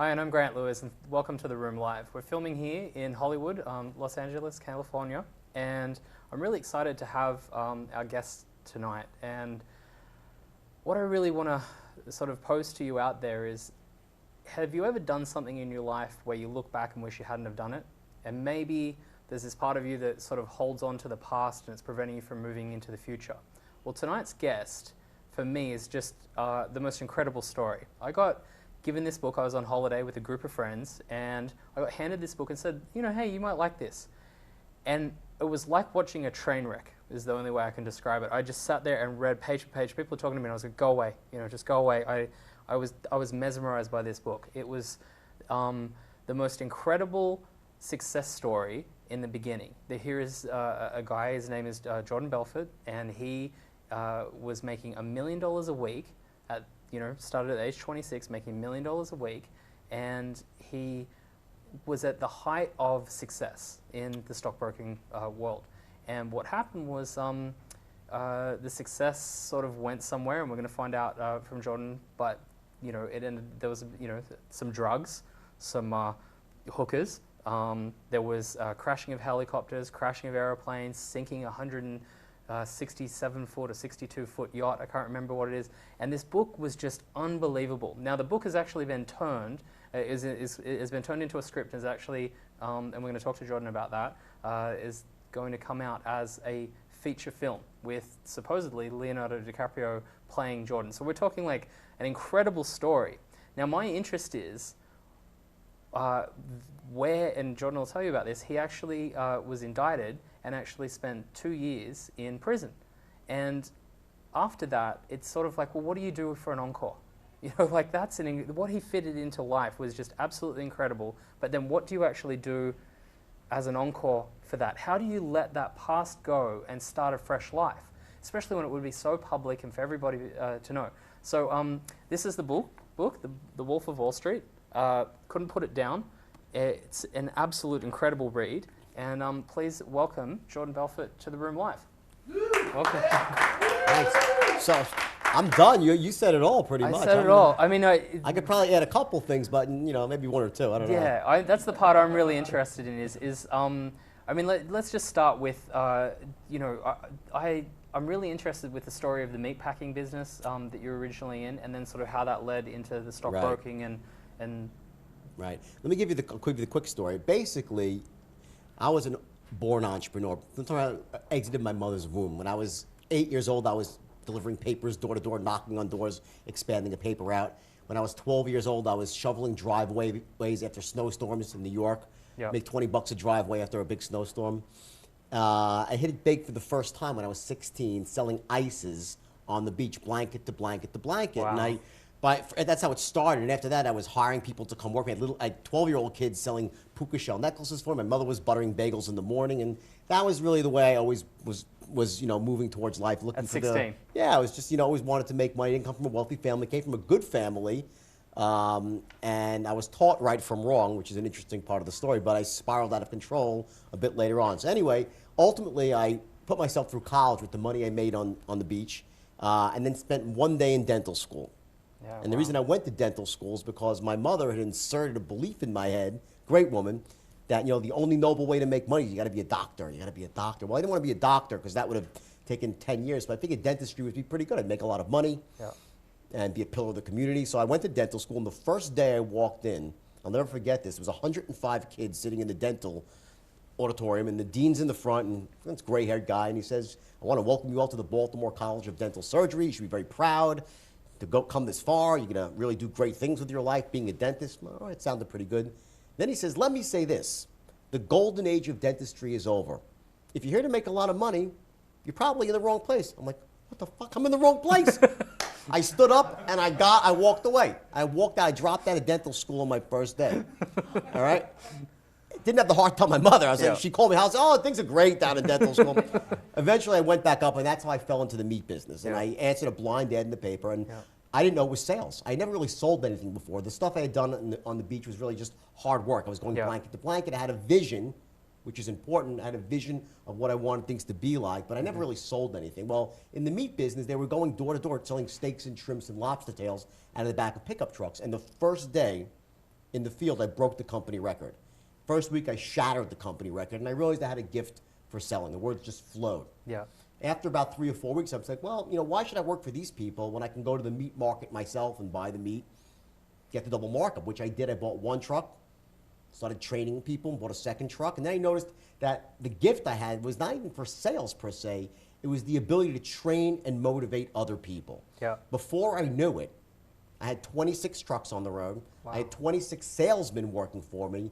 Hi, and I'm Grant Lewis, and welcome to The Room Live. We're filming here in Hollywood, Los Angeles, California, and I'm really excited to have our guest tonight. And what I really want to sort of pose to you out there is, have you ever done something in your life where you look back and wish you hadn't have done it? And maybe there's this part of you that sort of holds on to the past and it's preventing you from moving into the future. Well, tonight's guest, for me, is just the most incredible story. I got given this book. I was on holiday with a group of friends, and I got handed this book and said, you know, hey, you might like this. And it was like watching a train wreck, is the only way I can describe it. I just sat there and read page for page. People were talking to me, and I was like, go away, you know, just go away. I was mesmerized by this book. It was the most incredible success story in the beginning. Here is a guy, his name is Jordan Belfort, and he was making $1 million a week at, started at age 26, making $1 million a week, and he was at the height of success in the stockbroking world. And what happened was the success sort of went somewhere, and we're going to find out from Jordan. But it ended. There was some drugs, some hookers. There was crashing of helicopters, crashing of airplanes, sinking 167-foot or 62-foot yacht. I can't remember what it is. And this book was just unbelievable. Now, the book has actually been turned, has been turned into a script, is actually, and we're going to talk to Jordan about that, is going to come out as a feature film with supposedly Leonardo DiCaprio playing Jordan. So we're talking like an incredible story. Now, my interest is where, and Jordan will tell you about this, he actually was indicted and actually spent 2 years in prison. And after that, it's sort of like, well, what do you do for an encore? Like that's what he fitted into life was just absolutely incredible. But then what do you actually do as an encore for that? How do you let that past go and start a fresh life? Especially when it would be so public and for everybody to know. So this is the book, The Wolf of Wall Street. Couldn't put it down. It's an absolute incredible read. And please welcome Jordan Belfort to The Room Live. Welcome. Thanks. So I'm done. You said it all pretty much. I said it all. I mean, I could probably add a couple things, but maybe one or two. I don't know. Yeah, that's the part I'm really interested in. I mean, let's just start with I'm really interested with the story of the meatpacking business that you were originally in, and then sort of how that led into the stockbroking and. Right. Let me give you the quick story. Basically, I was a born entrepreneur. I exited my mother's womb. When I was 8 years old, I was delivering papers door to door, knocking on doors, expanding a paper route. When I was 12 years old, I was shoveling driveways after snowstorms in New York. Yep. Make $20 a driveway after a big snowstorm. I hit it big for the first time when I was 16, selling ices on the beach, blanket to blanket to blanket. Wow. And that's how it started. And after that, I was hiring people to come work. We had 12-year-old kids selling puka shell necklaces for me. My mother was buttering bagels in the morning, and that was really the way I always was moving towards life. Looking at 16. I was just always wanted to make money. Didn't come from a wealthy family. Came from a good family, and I was taught right from wrong, which is an interesting part of the story. But I spiraled out of control a bit later on. So anyway, ultimately, I put myself through college with the money I made on the beach, and then spent 1 day in dental school. Yeah, and the reason I went to dental school is because my mother had inserted a belief in my head, great woman, that the only noble way to make money is you got to be a doctor. You got to be a doctor. Well, I didn't want to be a doctor because that would have taken 10 years, but I figured dentistry would be pretty good. I'd make a lot of money and be a pillar of the community. So I went to dental school, and the first day I walked in, I'll never forget this, there was 105 kids sitting in the dental auditorium, and the dean's in the front, and it's a gray-haired guy, and he says, I want to welcome you all to the Baltimore College of Dental Surgery. You should be very proud to come this far. You're going to really do great things with your life being a dentist. All right, it sounded pretty good. Then he says, let me say this. The golden age of dentistry is over. If you're here to make a lot of money, you're probably in the wrong place. I'm like, what the fuck? I'm in the wrong place. I stood up and I walked away. I walked out, I dropped out of dental school on my first day. All right? Didn't have the heart to tell my mother. I was like, she called me, oh, things are great down in dental school. Eventually I went back up, and that's how I fell into the meat business. And I answered a blind ad in the paper, and I didn't know it was sales. I never really sold anything before. The stuff I had done on the beach was really just hard work. I was going blanket to blanket. I had a vision, which is important. I had a vision of what I wanted things to be like, but I never really sold anything. Well, in the meat business, they were going door to door selling steaks and shrimps and lobster tails out of the back of pickup trucks. And the first day in the field, I broke the company record. First week, I shattered the company record, and I realized I had a gift for selling. The words just flowed. Yeah. After about 3 or 4 weeks, I was like, well, why should I work for these people when I can go to the meat market myself and buy the meat, get the double markup, which I did. I bought one truck, started training people, and bought a second truck, and then I noticed that the gift I had was not even for sales per se. It was the ability to train and motivate other people. Yeah. Before I knew it, I had 26 trucks on the road. Wow. I had 26 salesmen working for me,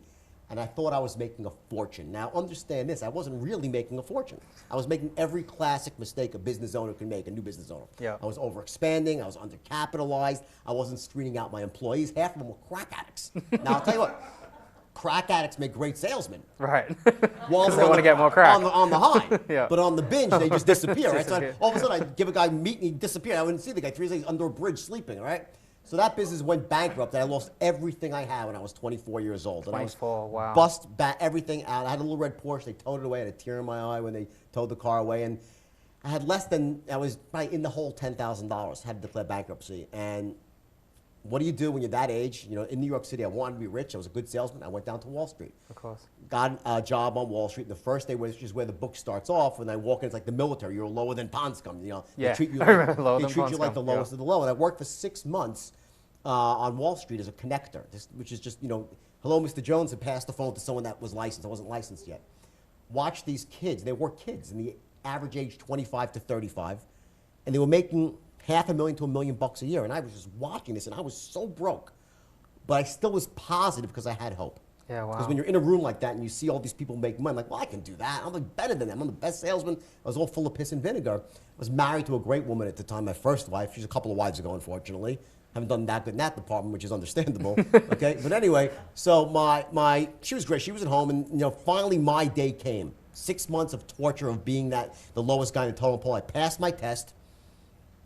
and I thought I was making a fortune. Now, understand this, I wasn't really making a fortune. I was making every classic mistake a business owner can make, a new business owner. Yeah. I was overexpanding, I was undercapitalized, I wasn't screening out my employees. Half of them were crack addicts. Now, I'll tell you what, crack addicts make great salesmen. Right. Well, they want to get more crack. On the high. Yeah. But on the binge, they just disappear. Right? So all of a sudden, I'd give a guy meat and he'd disappear. I wouldn't see the guy 3 days under a bridge sleeping, all right? So that business went bankrupt, and I lost everything I had when I was 24 years old. 24, wow. Bust everything out. I had a little red Porsche. They towed it away. I had a tear in my eye when they towed the car away. And I had I was probably in the hole $10,000, had to declare bankruptcy. And what do you do when you're that age? In New York City, I wanted to be rich. I was a good salesman. I went down to Wall Street. Of course. Got a job on Wall Street. And the first day, which is where the book starts off, when I walk in, it's like the military. You're lower than pond scum. They treat you like, the lowest of the low. And I worked for 6 months on Wall Street as a connector, which is just, hello, Mr. Jones, and pass the phone to someone that was licensed. I wasn't licensed yet. Watch these kids. They were kids, in the average age 25 to 35, and they were making $500,000 to $1 million a year. And I was just watching this, and I was so broke, but I still was positive because I had hope. Yeah, wow. Because when you're in a room like that and you see all these people make money, I'm like, well, I can do that. I'm better than them. I'm the best salesman. I was all full of piss and vinegar. I was married to a great woman at the time, my first wife. She's a couple of wives ago, unfortunately. Haven't done that good in that department, which is understandable. Okay, but anyway, so she was great. She was at home, and finally my day came. 6 months of torture of being the lowest guy in the totem pole. I passed my test,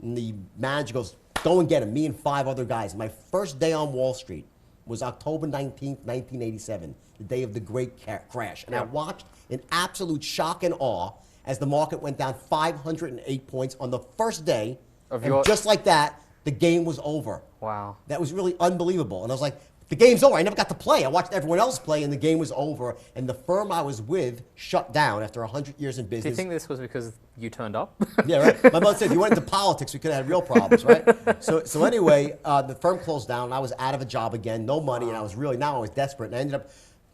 and the manager goes, "Go and get him." Me and 5 other guys. My first day on Wall Street was October 19th, 1987, the day of the great crash, and I watched in absolute shock and awe as the market went down 508 points on the first day, and just like that, the game was over. Wow. That was really unbelievable. And I was like, the game's over. I never got to play. I watched everyone else play, and the game was over. And the firm I was with shut down after 100 years in business. Do you think this was because you turned up? Yeah, right. My mother said, if you went into politics, we could have had real problems, right? So anyway, the firm closed down, and I was out of a job again, no money, and I was desperate. And I ended up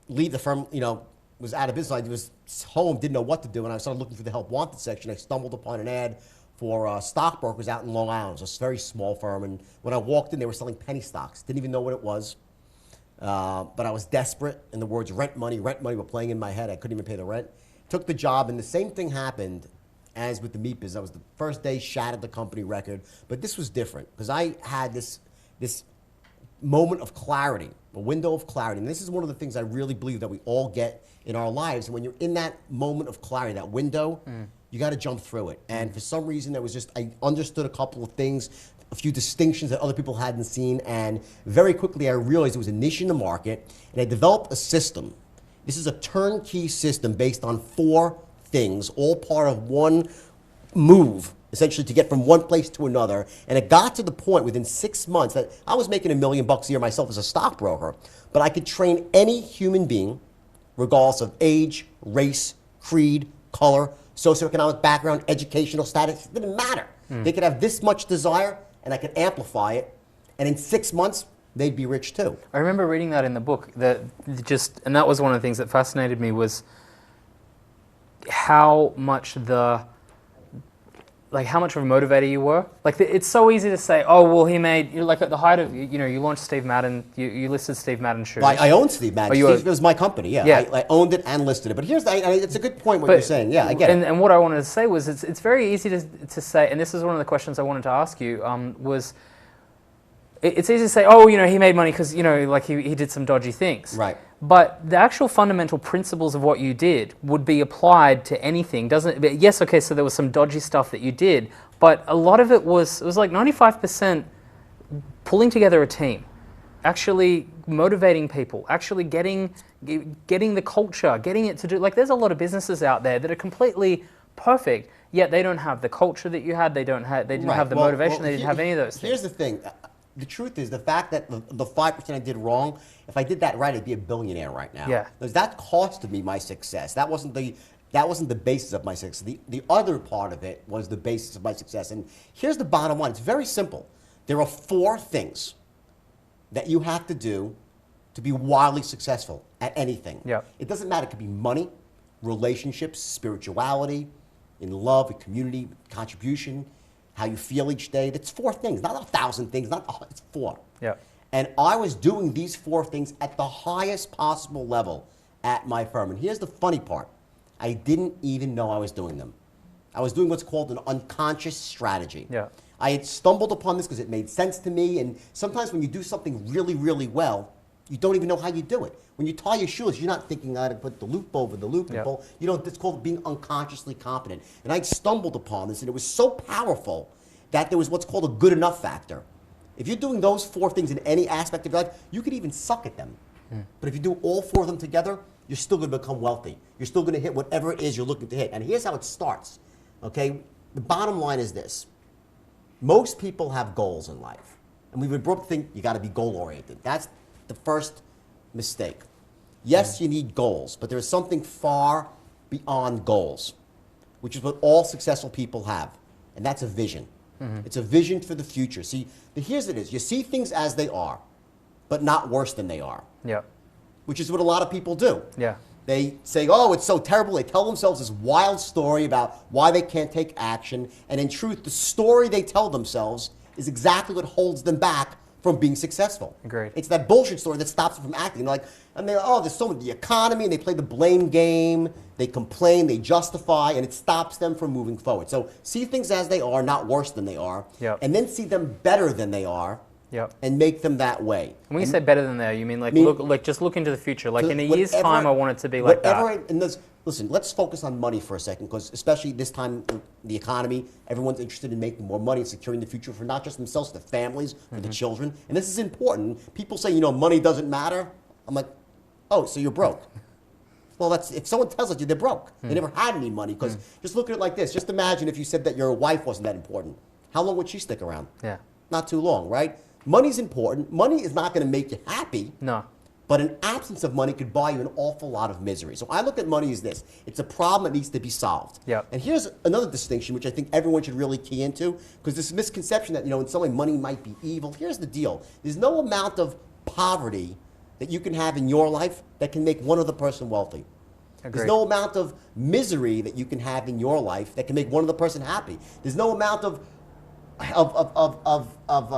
leaving the firm, was out of business. I was home, didn't know what to do, and I started looking through the help wanted section. I stumbled upon an ad for stockbrokers out in Long Island. It was a very small firm, and when I walked in, they were selling penny stocks. Didn't even know what it was, but I was desperate, and the words rent money were playing in my head. I couldn't even pay the rent. Took the job, and the same thing happened as with the meat business. I was the first day, shattered the company record, but this was different because I had this moment of clarity, a window of clarity, and this is one of the things I really believe that we all get in our lives. And when you're in that moment of clarity, that window, you got to jump through it. And for some reason, I understood a couple of things, a few distinctions that other people hadn't seen, and very quickly I realized there was a niche in the market, and I developed a system. This is a turnkey system based on 4 things, all part of one move, essentially to get from one place to another. And it got to the point within 6 months that I was making $1 million a year myself as a stockbroker, but I could train any human being, regardless of age, race, creed, color, socioeconomic background, educational status. It didn't matter. They could have this much desire, and I could amplify it, and in 6 months, they'd be rich too. I remember reading that in the book, and that was one of the things that fascinated me was how much how much of a motivator you were. Like, it's so easy to say, oh, well, he made, like at the height of, you launched Steve Madden, you listed Steve Madden shoes. Right, I owned Steve Madden. It was my company, yeah. Yeah. I owned it and listed it. But here's, it's a good point what you're saying. Yeah, I get it. And what I wanted to say was, it's very easy to say, and this is one of the questions I wanted to ask you, was, it's easy to say, oh, he made money because, like he did some dodgy things. Right. But the actual fundamental principles of what you did would be applied to anything, doesn't it? Yes, okay, so there was some dodgy stuff that you did, but a lot of it was like 95% pulling together a team, actually motivating people, actually getting the culture, getting it to do, like there's a lot of businesses out there that are completely perfect, yet they don't have the culture that you had, they didn't have the motivation, they didn't have any of those things. Here's the thing. The truth is, the fact that the 5% I did wrong, if I did that right, I'd be a billionaire right now. Yeah. Because that costed me my success. That wasn't the basis of my success. The other part of it was the basis of my success. And here's the bottom line. It's very simple. There are 4 things that you have to do to be wildly successful at anything. Yeah. It doesn't matter. It could be money, relationships, spirituality, in love, in community, contribution, how you feel each day. That's 4 things, not 1,000 things, it's 4. Yeah. And I was doing these 4 things at the highest possible level at my firm. And here's the funny part. I didn't even know I was doing them. I was doing what's called an unconscious strategy. Yeah. I had stumbled upon this because it made sense to me. And sometimes when you do something really, really well, you don't even know how you do it. When you tie your shoes, you're not thinking how to put the loop over the loop. Yeah. It's called being unconsciously competent. And I stumbled upon this, and it was so powerful that there was what's called a good enough factor. If you're doing those 4 things in any aspect of your life, you could even suck at them. But if you do all 4 of them together, you're still going to become wealthy. You're still going to hit whatever it is you're looking to hit. And here's how it starts, okay? The bottom line is this. Most people have goals in life. And we've been brought to think you got to be goal-oriented. That's the first mistake. Yes, you need goals, but there is something far beyond goals, which is what all successful people have, and that's a vision. It's a vision for the future. See, here's it is. You see things as they are, but not worse than they are. Yeah. Which is what a lot of people do. Yeah. They say, oh, it's so terrible. They tell themselves this wild story about why they can't take action. And in truth, the story they tell themselves is exactly what holds them back from being successful. Agreed. It's that bullshit story that stops them from acting. There's so much, the economy, and they play the blame game, they complain, they justify, and it stops them from moving forward. So see things as they are, not worse than they are, Yep. and then see them better than they are, Yep. and make them that way. And when you say better than that, you mean just look into the future. Like in a year's time, I want it to be like that. Listen, let's focus on money for a second, because especially this time in the economy, everyone's interested in making more money and securing the future for not just themselves, the families, for the children. And this is important. People say, money doesn't matter. I'm like, oh, so you're broke. Well, if someone tells you they're broke. They never had any money, because just look at it like this. Just imagine if you said that your wife wasn't that important. How long would she stick around? Yeah. Not too long, right? Money's important. Money is not going to make you happy. No. But an absence of money could buy you an awful lot of misery. So I look at money as this. It's a problem that needs to be solved. Yep. And here's another distinction, which I think everyone should really key into, because this misconception that, in some way money might be evil. Here's the deal. There's no amount of poverty that you can have in your life that can make one other person wealthy. Agreed. There's no amount of misery that you can have in your life that can make one other person happy. There's no amount of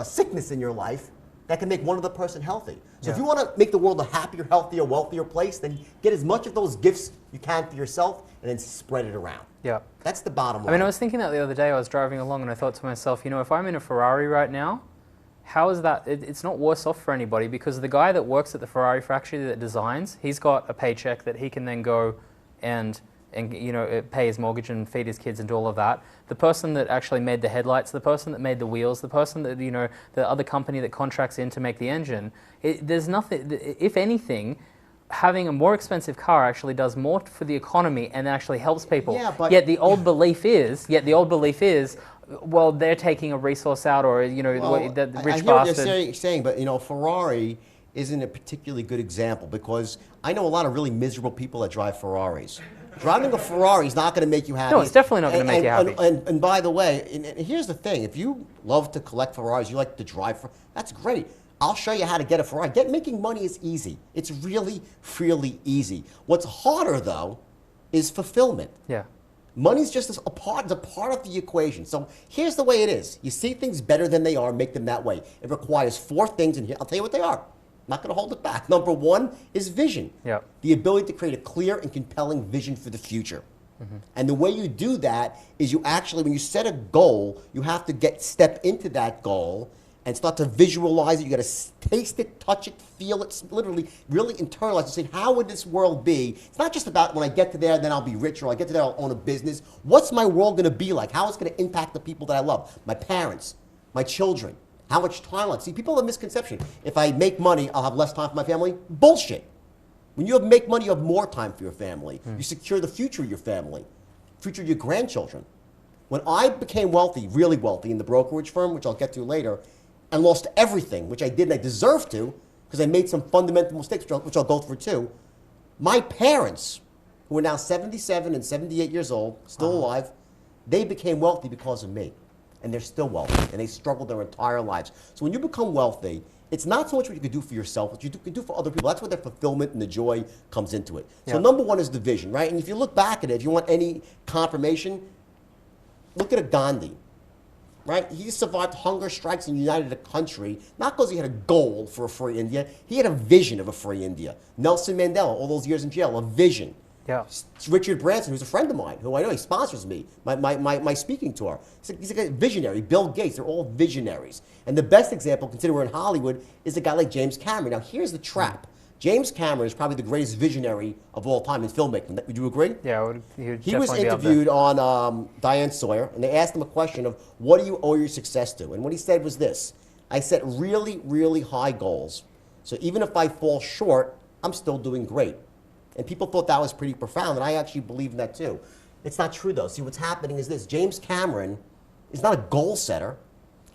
sickness in your life that can make one other person healthy. So if you want to make the world a happier, healthier, wealthier place, then get as much of those gifts you can for yourself and then spread it around. Yeah. That's the bottom line. I mean, I was thinking that the other day. I was driving along and I thought to myself, if I'm in a Ferrari right now, how is that? It's not worse off for anybody, because the guy that works at the Ferrari factory that designs, he's got a paycheck that he can then go and pay his mortgage and feed his kids and do all of that. The person that actually made the headlights, the person that made the wheels, the person that, the other company that contracts in to make the engine, there's nothing, if anything, having a more expensive car actually does more for the economy and actually helps people. Yeah, but yet the old belief is, well, they're taking a resource out, or, the rich bastard. I hear what you're saying, but, Ferrari isn't a particularly good example, because I know a lot of really miserable people that drive Ferraris. Driving a Ferrari is not going to make you happy. No, it's definitely not going to make you happy. And by the way, and here's the thing. If you love to collect Ferraris, you like to drive, that's great. I'll show you how to get a Ferrari. Making money is easy. It's really, really easy. What's harder, though, is fulfillment. Yeah. Money's just a part of the equation. So here's the way it is. You see things better than they are, make them that way. It requires 4 things, and here, I'll tell you what they are. I'm not going to hold it back. Number 1 is vision. Yeah. The ability to create a clear and compelling vision for the future. And the way you do that is you actually, when you set a goal, you have to step into that goal and start to visualize it. You got to taste it, touch it, feel it, literally, really internalize it. Say, how would this world be? It's not just about when I get to there, then I'll be rich, or I get to there, I'll own a business. What's my world going to be like? How it's going to impact the people that I love? My parents, my children. How much time I'll see. People have a misconception. If I make money, I'll have less time for my family. Bullshit. When you make money, you have more time for your family. You secure the future of your family, future of your grandchildren. When I became wealthy, really wealthy, in the brokerage firm, which I'll get to later, and lost everything, which I did and I deserved to, because I made some fundamental mistakes, which I'll go through too, my parents, who are now 77 and 78 years old, still alive, they became wealthy because of me. And they're still wealthy, and they struggled their entire lives. So when you become wealthy, it's not so much what you can do for yourself, what you can do for other people. That's where the fulfillment and the joy comes into it. So number 1 is the vision, right? And if you look back at it, if you want any confirmation, look at a Gandhi, right? He survived hunger strikes and united a country, not because he had a goal for a free India. He had a vision of a free India. Nelson Mandela, all those years in jail, a vision. Yeah. Richard Branson, who's a friend of mine, who I know he sponsors me, my speaking tour. He's a visionary. Bill Gates, they're all visionaries. And the best example, considering we're in Hollywood, is a guy like James Cameron. Now, here's the trap. James Cameron is probably the greatest visionary of all time in filmmaking. Would you agree? Yeah, he was interviewed on Diane Sawyer, and they asked him a question of, what do you owe your success to? And what he said was this: I set really, really high goals. So even if I fall short, I'm still doing great. And people thought that was pretty profound, and I actually believe in that too. It's not true though. See, what's happening is this: James Cameron is not a goal setter.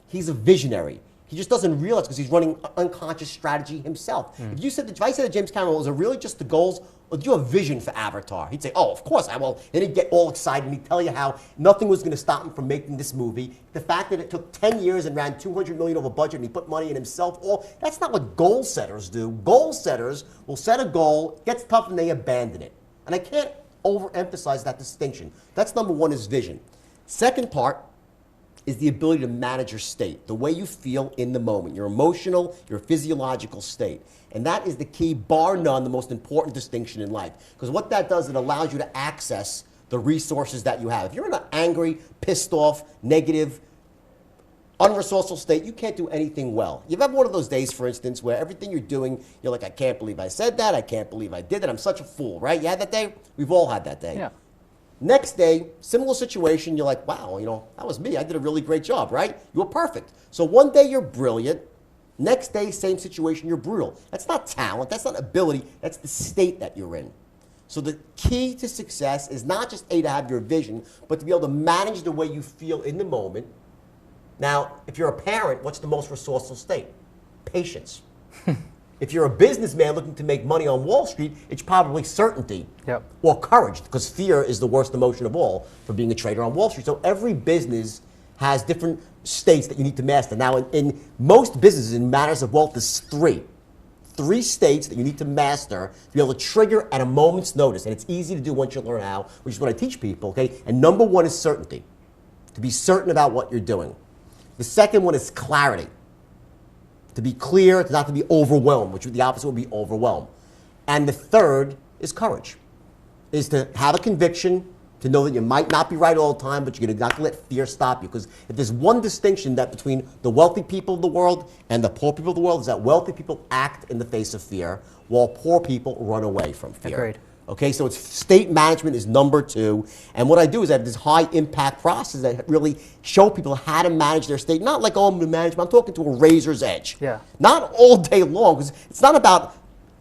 He's a visionary. He just doesn't realize, because he's running unconscious strategy himself. If I said to James Cameron, was it really just the goals, or do you have a vision for Avatar? He'd say, oh, of course I will. And he'd get all excited, and he'd tell you how nothing was going to stop him from making this movie. The fact that it took 10 years and ran $200 million over budget, and he put money in himself, that's not what goal setters do. Goal setters will set a goal, it gets tough, and they abandon it. And I can't overemphasize that distinction. That's number 1 is vision. Second part is the ability to manage your state, the way you feel in the moment, your emotional, your physiological state. And that is the key, bar none, the most important distinction in life. Because what that does, it allows you to access the resources that you have. If you're in an angry, pissed off, negative, unresourceful state, you can't do anything well. You've had one of those days, for instance, where everything you're doing, you're like, I can't believe I said that, I can't believe I did that, I'm such a fool, right? You had that day? We've all had that day. Yeah. Next day, similar situation, you're like, wow, that was me. I did a really great job, right? You were perfect. So one day you're brilliant. Next day, same situation, you're brutal. That's not talent. That's not ability. That's the state that you're in. So the key to success is not just to have your vision, but to be able to manage the way you feel in the moment. Now, if you're a parent, what's the most resourceful state? Patience. If you're a businessman looking to make money on Wall Street, it's probably certainty or courage, because fear is the worst emotion of all for being a trader on Wall Street. So every business has different states that you need to master. Now, in most businesses, in matters of wealth, there's three states that you need to master to be able to trigger at a moment's notice. And it's easy to do once you learn how, which is what I teach people, okay? And number 1 is certainty, to be certain about what you're doing. The second one is clarity. To be clear, not to be overwhelmed, which the opposite would be overwhelmed. And the third is courage, is to have a conviction, to know that you might not be right all the time, but you're not going to let fear stop you. Because if there's one distinction that between the wealthy people of the world and the poor people of the world, is that wealthy people act in the face of fear, while poor people run away from fear. Agreed. Okay, so it's state management is number 2. And what I do is I have this high impact process that really show people how to manage their state. Not like, oh, I'm going to manage, but I'm talking to a razor's edge. Yeah. Not all day long, because it's not about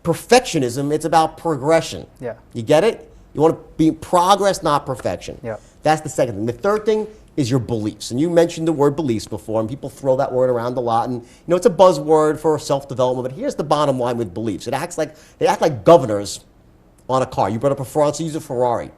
perfectionism, it's about progression. Yeah. You get it? You want to be progress, not perfection. Yeah. That's the second thing. The third thing is your beliefs. And you mentioned the word beliefs before, and people throw that word around a lot. And it's a buzzword for self-development, but here's the bottom line with beliefs. They act like governors on a car. You brought up a Ferrari, so use a Ferrari.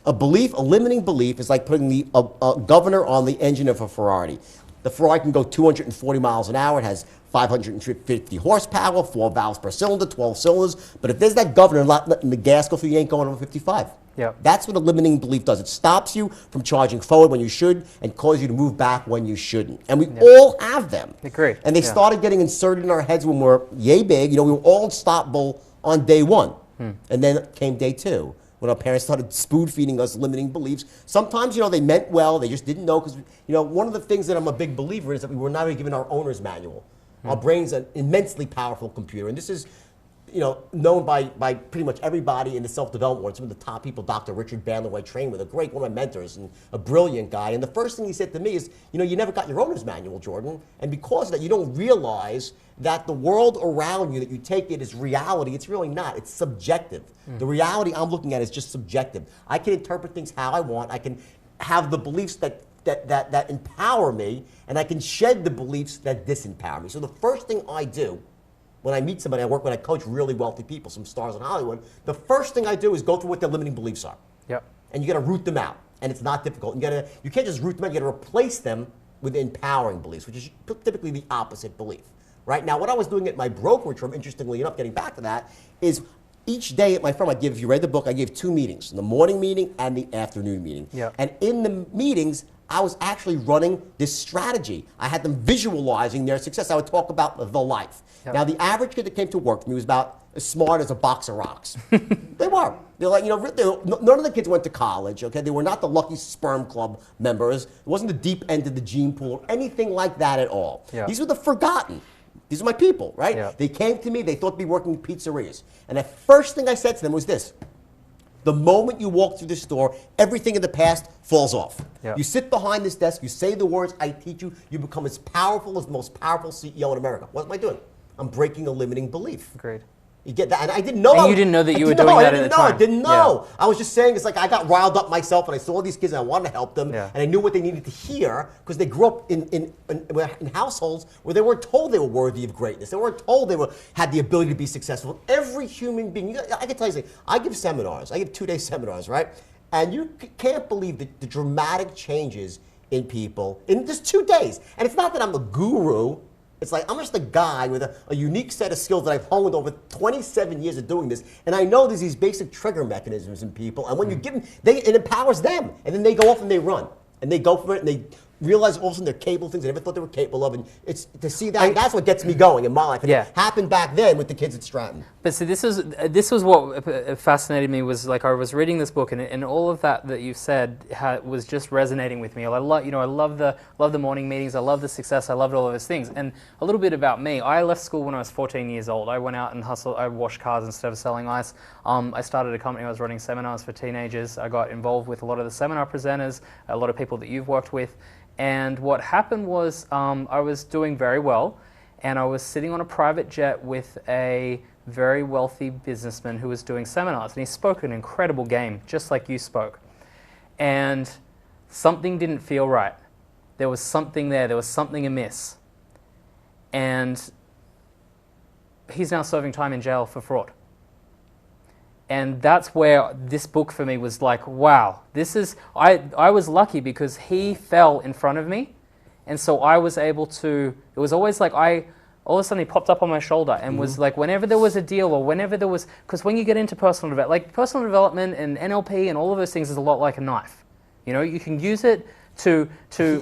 A limiting belief is like putting a governor on the engine of a Ferrari. The Ferrari can go 240 miles an hour. It has 550 horsepower, 4 valves per cylinder, 12 cylinders. But if there's that governor not letting the gas go through, you ain't going over 55. Yep. That's what a limiting belief does. It stops you from charging forward when you should and causes you to move back when you shouldn't. And we all have them. Agreed. And they started getting inserted in our heads when we're yay big. You know, we were all unstoppable on day one. And then came day two, when our parents started spoon feeding us limiting beliefs. Sometimes, you know, they meant well. They just didn't know because, you know, one of the things that I'm a big believer is that we were not even given our owner's manual. Our brain's an immensely powerful computer. And this is, you know, known by pretty much everybody in the self-development world. Some of the top people, Dr. Richard Bandler, who I trained with, one of my mentors and a brilliant guy. And the first thing he said to me is, you know, you never got your owner's manual, Jordan. And because of that, you don't realize that the world around you, that you take it as reality, it's really not. It's subjective. The reality I'm looking at is just subjective. I can interpret things how I want. I can have the beliefs that empower me, and I can shed the beliefs that disempower me. So the first thing I do when I meet somebody, I coach really wealthy people, some stars in Hollywood, the first thing I do is go through what their limiting beliefs are. Yep. And you got to root them out. And it's not difficult. You can't just root them out. You got to replace them with empowering beliefs, which is typically the opposite belief. Right? Now, what I was doing at my brokerage firm, interestingly enough, getting back to that, is each day at my firm, if you read the book, I gave 2 meetings, the morning meeting and the afternoon meeting. Yep. And in the meetings, I was actually running this strategy. I had them visualizing their success. I would talk about the life. Yep. Now, the average kid that came to work for me was about as smart as a box of rocks. They were. They're like, you know, none of the kids went to college, okay? They were not the Lucky Sperm Club members. It wasn't the deep end of the gene pool or anything like that at all. Yep. These were the forgotten. These are my people, right? Yep. They came to me, they thought they'd be working in pizzerias. And the first thing I said to them was this: the moment you walk through this door, everything in the past falls off. Yep. You sit behind this desk, you say the words I teach you, you become as powerful as the most powerful CEO in America. What am I doing? I'm breaking a limiting belief. Agreed. You get that? And I didn't know. And you didn't know that you were doing that at the time. I didn't know. Yeah. I was just saying, it's like I got riled up myself and I saw all these kids and I wanted to help them. Yeah. And I knew what they needed to hear because they grew up in households where they weren't told they were worthy of greatness. They weren't told they had the ability to be successful. Every human being, I can tell you something, I give seminars. I give 2-day seminars, right? And you can't believe the dramatic changes in people in just 2 days. And it's not that I'm a guru. It's like I'm just a guy with a unique set of skills that I've honed over 27 years of doing this. And I know there's these basic trigger mechanisms in people. And when you give them, it empowers them. And then they go off and they run. And they go for it and they realize all of a sudden they're capable of things they never thought they were capable of. And it's to see that, that's what gets me going in my life. And it happened back then with the kids at Stratton. But see, this was what fascinated me, was like I was reading this book and all of that you said was just resonating with me. I love the morning meetings. I love the success. I loved all of those things. And a little bit about me. I left school when I was 14 years old. I went out and hustled. I washed cars instead of selling ice. I started a company. I was running seminars for teenagers. I got involved with a lot of the seminar presenters, a lot of people that you've worked with. And what happened was I was doing very well, and I was sitting on a private jet with a very wealthy businessman who was doing seminars, and he spoke an incredible game, just like you spoke. And something didn't feel right. There was something there. There was something amiss. And he's now serving time in jail for fraud. And that's where this book for me was like, wow, I was lucky because he fell in front of me. And so I was able to, it was always like all of a sudden he popped up on my shoulder and was like, whenever there was a deal or whenever there was, because when you get into personal development and NLP and all of those things is a lot like a knife. You know, you can use it to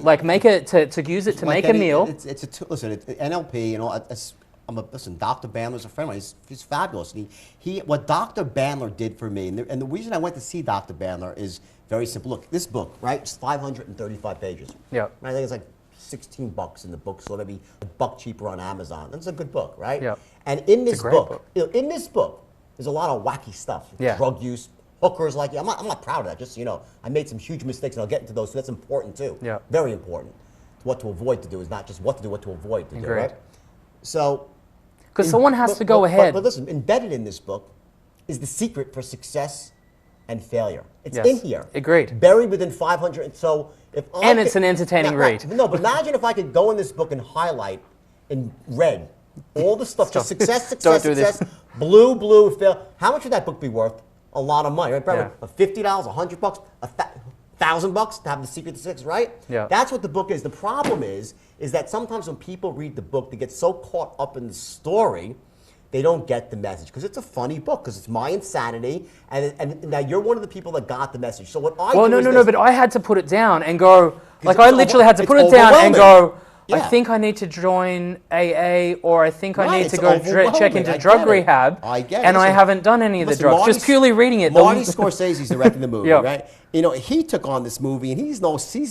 like make it, to use it to make a meal. Listen, NLP and all, listen, Dr. Bandler's a friend of mine. He's fabulous. And what Dr. Bandler did for me, and the reason I went to see Dr. Bandler is very simple. Look, this book, right? It's 535 pages. Yeah. I think it's like $16 in the bookstore, maybe $1 cheaper on Amazon. That's a good book, right? Yeah. And in this book, in this book, there's a lot of wacky stuff. Yeah. Drug use, hookers like you. I'm not proud of that. Just, I made some huge mistakes, and I'll get into those. So that's important too. Yeah. Very important. What to avoid to do is not just what to do, what to avoid to do, right? So. Because someone has to go ahead. But listen, embedded in this book is the secret for success and failure. It's in here. Agreed. Buried within 500. So it's an entertaining read. No, but imagine if I could go in this book and highlight in red all the stuff. Just success, blue, fail. How much would that book be worth? A lot of money, right? Probably $50, $100, $1,000. $1,000 to have the secret to success, right? Yeah. That's what the book is. The problem is that sometimes when people read the book, they get so caught up in the story, they don't get the message. Because it's a funny book, because it's my insanity, and now you're one of the people that got the message. So what I do is no, but I had to put it down and go, like I literally had to put it down and go, I think I need to join AA, or I think I need to go check into drug rehab. I get it. And I haven't done any of the drugs. Just purely reading it. Marty Scorsese's directing the movie, right? You know, he took on this movie, and he's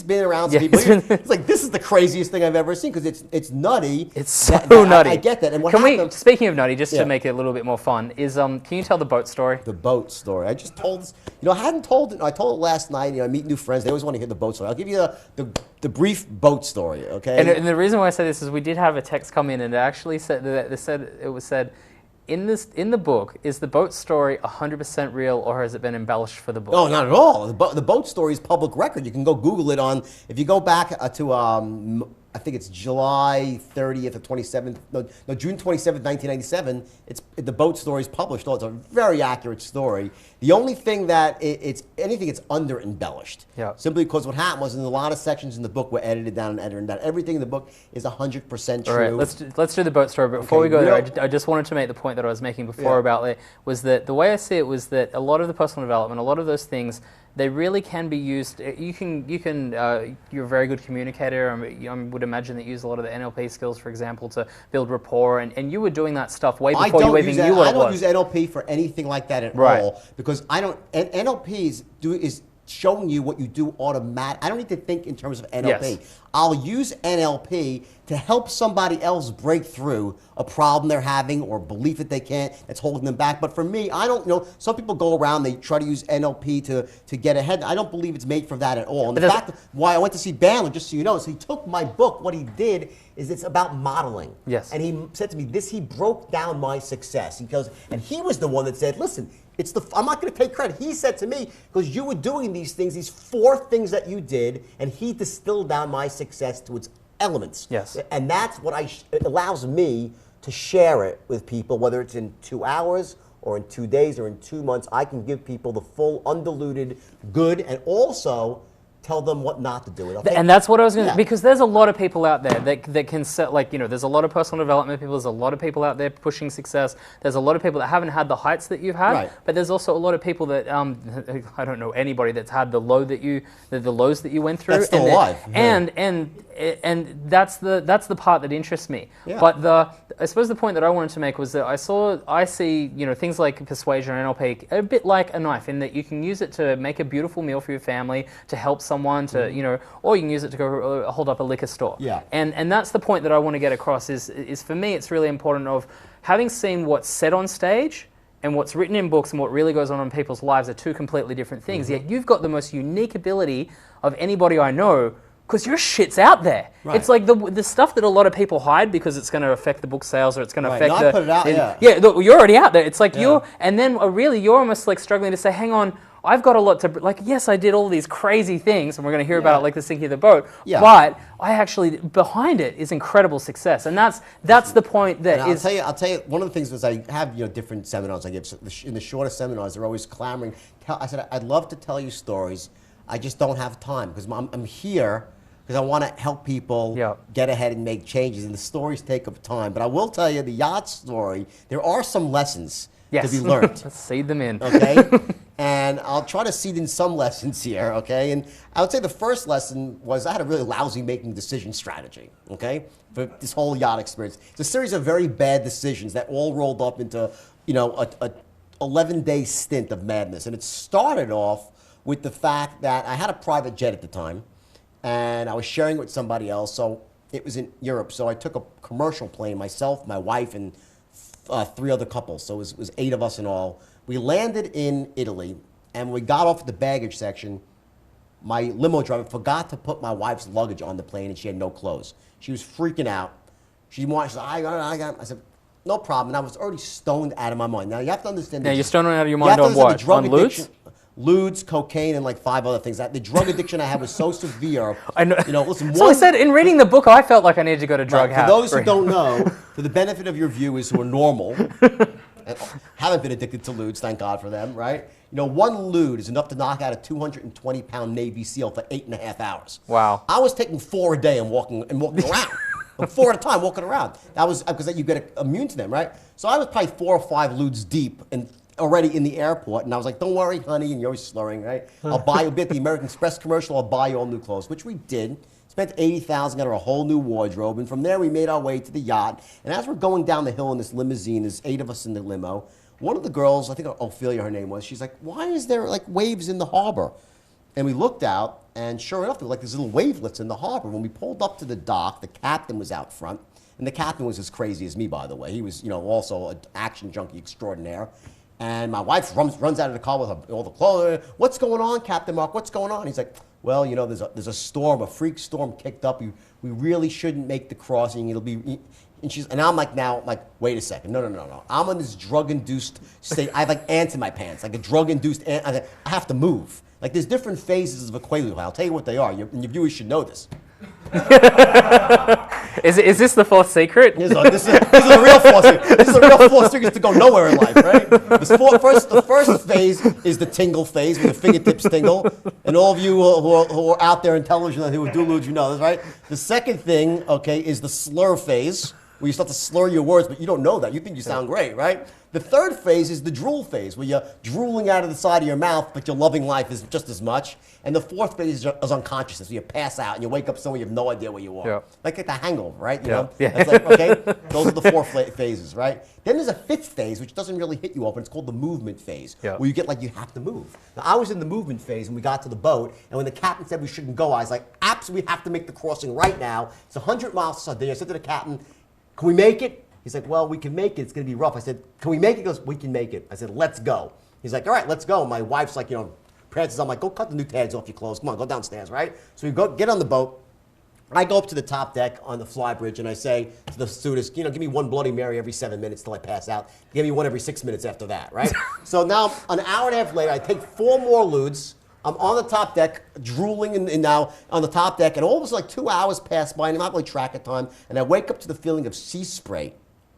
been around some people. It's like, this is the craziest thing I've ever seen, because it's nutty. It's so nutty. I get that. And speaking of nutty, just to make it a little bit more fun, can you tell the boat story? The boat story. I just told this. You know, I hadn't told it. I told it last night. You know, I meet new friends. They always want to hear the boat story. I'll give you the brief boat story, okay? And the reason why I say this is we did have a text come in, and it actually said that in the book, is the boat story 100% real, or has it been embellished for the book? No, not at all. The boat story is public record. You can go Google it if you go back to I think it's July 30th or 27th, no, June 27th, 1997, the boat story is published. It's a very accurate story. The only thing that it's under embellished. Yeah. Simply because what happened was, in a lot of sections in the book were edited down and edited down. Everything in the book is 100% true. All right, let's do the boat story. But before we go there, I just wanted to make the point that I was making before about it, was that the way I see it was that a lot of the personal development, a lot of those things, they really can be used. You're a very good communicator. I would imagine that you use a lot of the NLP skills, for example, to build rapport. And you were doing that stuff way before you even knew what it was. I don't use NLP for anything like that at all, because NLP is showing you what you do automatic. I don't need to think in terms of NLP. Yes. I'll use NLP to help somebody else break through a problem they're having, or belief that they can't, that's holding them back. But for me, I don't know. Some people go around, they try to use NLP to get ahead. I don't believe it's made for that at all. And the fact why I went to see Bandler, just so you know, is he took my book. What he did is it's about modeling. Yes. And he said to me, he broke down my success. And he was the one that said, listen, I'm not going to take credit. He said to me, because you were doing these things, these 4 things that you did, and he distilled down my success to its elements. Yes. And that's what it allows me to share it with people, whether it's in 2 hours or in 2 days or in 2 months. I can give people the full, undiluted good, and also tell them what not to do. And that's what I was going to, because there's a lot of people out there that can set, there's a lot of personal development people, there's a lot of people out there pushing success, there's a lot of people that haven't had the heights that you've had, but there's also a lot of people that, I don't know anybody that's had the lows that you went through. That's still alive. And that's the part that interests me. Yeah. But I suppose the point that I wanted to make was that I see things like persuasion and NLP a bit like a knife, in that you can use it to make a beautiful meal for your family, to help someone, to or you can use it to go hold up a liquor store. Yeah. And that's the point that I want to get across. Is for me, it's really important of having seen what's said on stage and what's written in books and what really goes on in people's lives are 2 completely different things. Yet you've got the most unique ability of anybody I know, because your shit's out there. Right. It's like the stuff that a lot of people hide because it's going to affect the book sales, or it's going to affect I put it out, you're already out there. It's like you're almost like struggling to say, hang on, I've got a lot to, yes, I did all these crazy things, and we're going to hear about it, like the sinking of the boat, but I actually, behind it is incredible success. And that's the point that I'll tell you, one of the things was I have, different seminars I give. So in the shorter seminars, they're always clamoring. I said, I'd love to tell you stories. I just don't have time, because I'm here because I want to help people get ahead and make changes, and the stories take up time. But I will tell you, the yacht story, there are some lessons to be learned. Let's seed them in. Okay? And I'll try to seed in some lessons here, okay? And I would say the first lesson was I had a really lousy making decision strategy, okay? For this whole yacht experience. It's a series of very bad decisions that all rolled up into, a 11-day stint of madness. And it started off with the fact that I had a private jet at the time, and I was sharing it with somebody else. So it was in Europe. So I took a commercial plane, myself, my wife, and 3 other couples. So it was 8 of us in all. We landed in Italy, and when we got off at the baggage section, my limo driver forgot to put my wife's luggage on the plane, and she had no clothes. She was freaking out. She said, I got it. I said, no problem. And I was already stoned out of my mind. Now, you have to understand. Now, you're stoned out of your mind on what? On lewds? Lewds, cocaine, and 5 other things. The drug addiction I had was so severe. I know. Listen. So I said, in reading the book, I felt like I needed to go to drug house. For those who don't know, for the benefit of your viewers who are normal, haven't been addicted to lewds, thank God for them, right? You know, one lewd is enough to knock out a 220-pound Navy SEAL for 8.5 hours. Wow. I was taking 4 a day and walking around. 4 at a time walking around. That was because you get immune to them, right? So I was probably 4 or 5 lewds deep and already in the airport, and I was like, don't worry, honey, and you're always slurring, right? I'll buy you a bit, the American Express commercial, I'll buy you all new clothes, which we did. Spent $80,000, got her a whole new wardrobe, and from there we made our way to the yacht. And as we're going down the hill in this limousine, there's 8 of us in the limo. One of the girls, I think Ophelia her name was, she's like, why is there like waves in the harbor? And we looked out, and sure enough, there were like these little wavelets in the harbor. When we pulled up to the dock, the captain was out front. And the captain was as crazy as me, by the way. He was, you know, also an action junkie extraordinaire. And my wife runs out of the car with all the clothes. What's going on, Captain Mark? What's going on? He's like, well, you know, there's a storm, a freak storm kicked up. We really shouldn't make the crossing. It'll be, and I'm like, wait a second. No. I'm in this drug-induced state. I have like ants in my pants, like a drug-induced ant. I have to move. Like there's different phases of a Quaalude. I'll tell you what they are, and your viewers should know this. Is this the fourth secret? This is a real fourth secret. This is a real fourth secret to go nowhere in life, right? The first phase is the tingle phase, where the fingertips tingle. And all of you who are out there in television who do lewd, you know this, right? The second thing, okay, is the slur phase, where you start to slur your words, but you don't know that. You think you sound great, right? The third phase is the drool phase, where you're drooling out of the side of your mouth, but you're loving life is just as much. And the fourth phase is unconsciousness, where you pass out and you wake up somewhere you have no idea where you are. Yeah. Like the hangover, right? You know? Yeah. That's like, okay, those are the 4 phases, right? Then there's a 5th phase, which doesn't really hit you open. It's called the movement phase, where you get like you have to move. Now, I was in the movement phase and we got to the boat, and when the captain said we shouldn't go, I was like, absolutely, we have to make the crossing right now. It's 100 miles a day. I said to the captain, can we make it? He's like, well, we can make it. It's going to be rough. I said, can we make it? He goes, we can make it. I said, let's go. He's like, all right, let's go. My wife's like, you know, prances. I'm like, go cut the new tags off your clothes. Come on, go downstairs, right? So we get on the boat. I go up to the top deck on the fly bridge, and I say to the stewardess, you know, give me 1 Bloody Mary every 7 minutes till I pass out. Give me 1 every 6 minutes after that, right? So now, an hour and a half later, I take 4 more lewds. I'm on the top deck, drooling now on the top deck, and all of a sudden, like 2 hours pass by, and I'm not really tracking time, and I wake up to the feeling of sea spray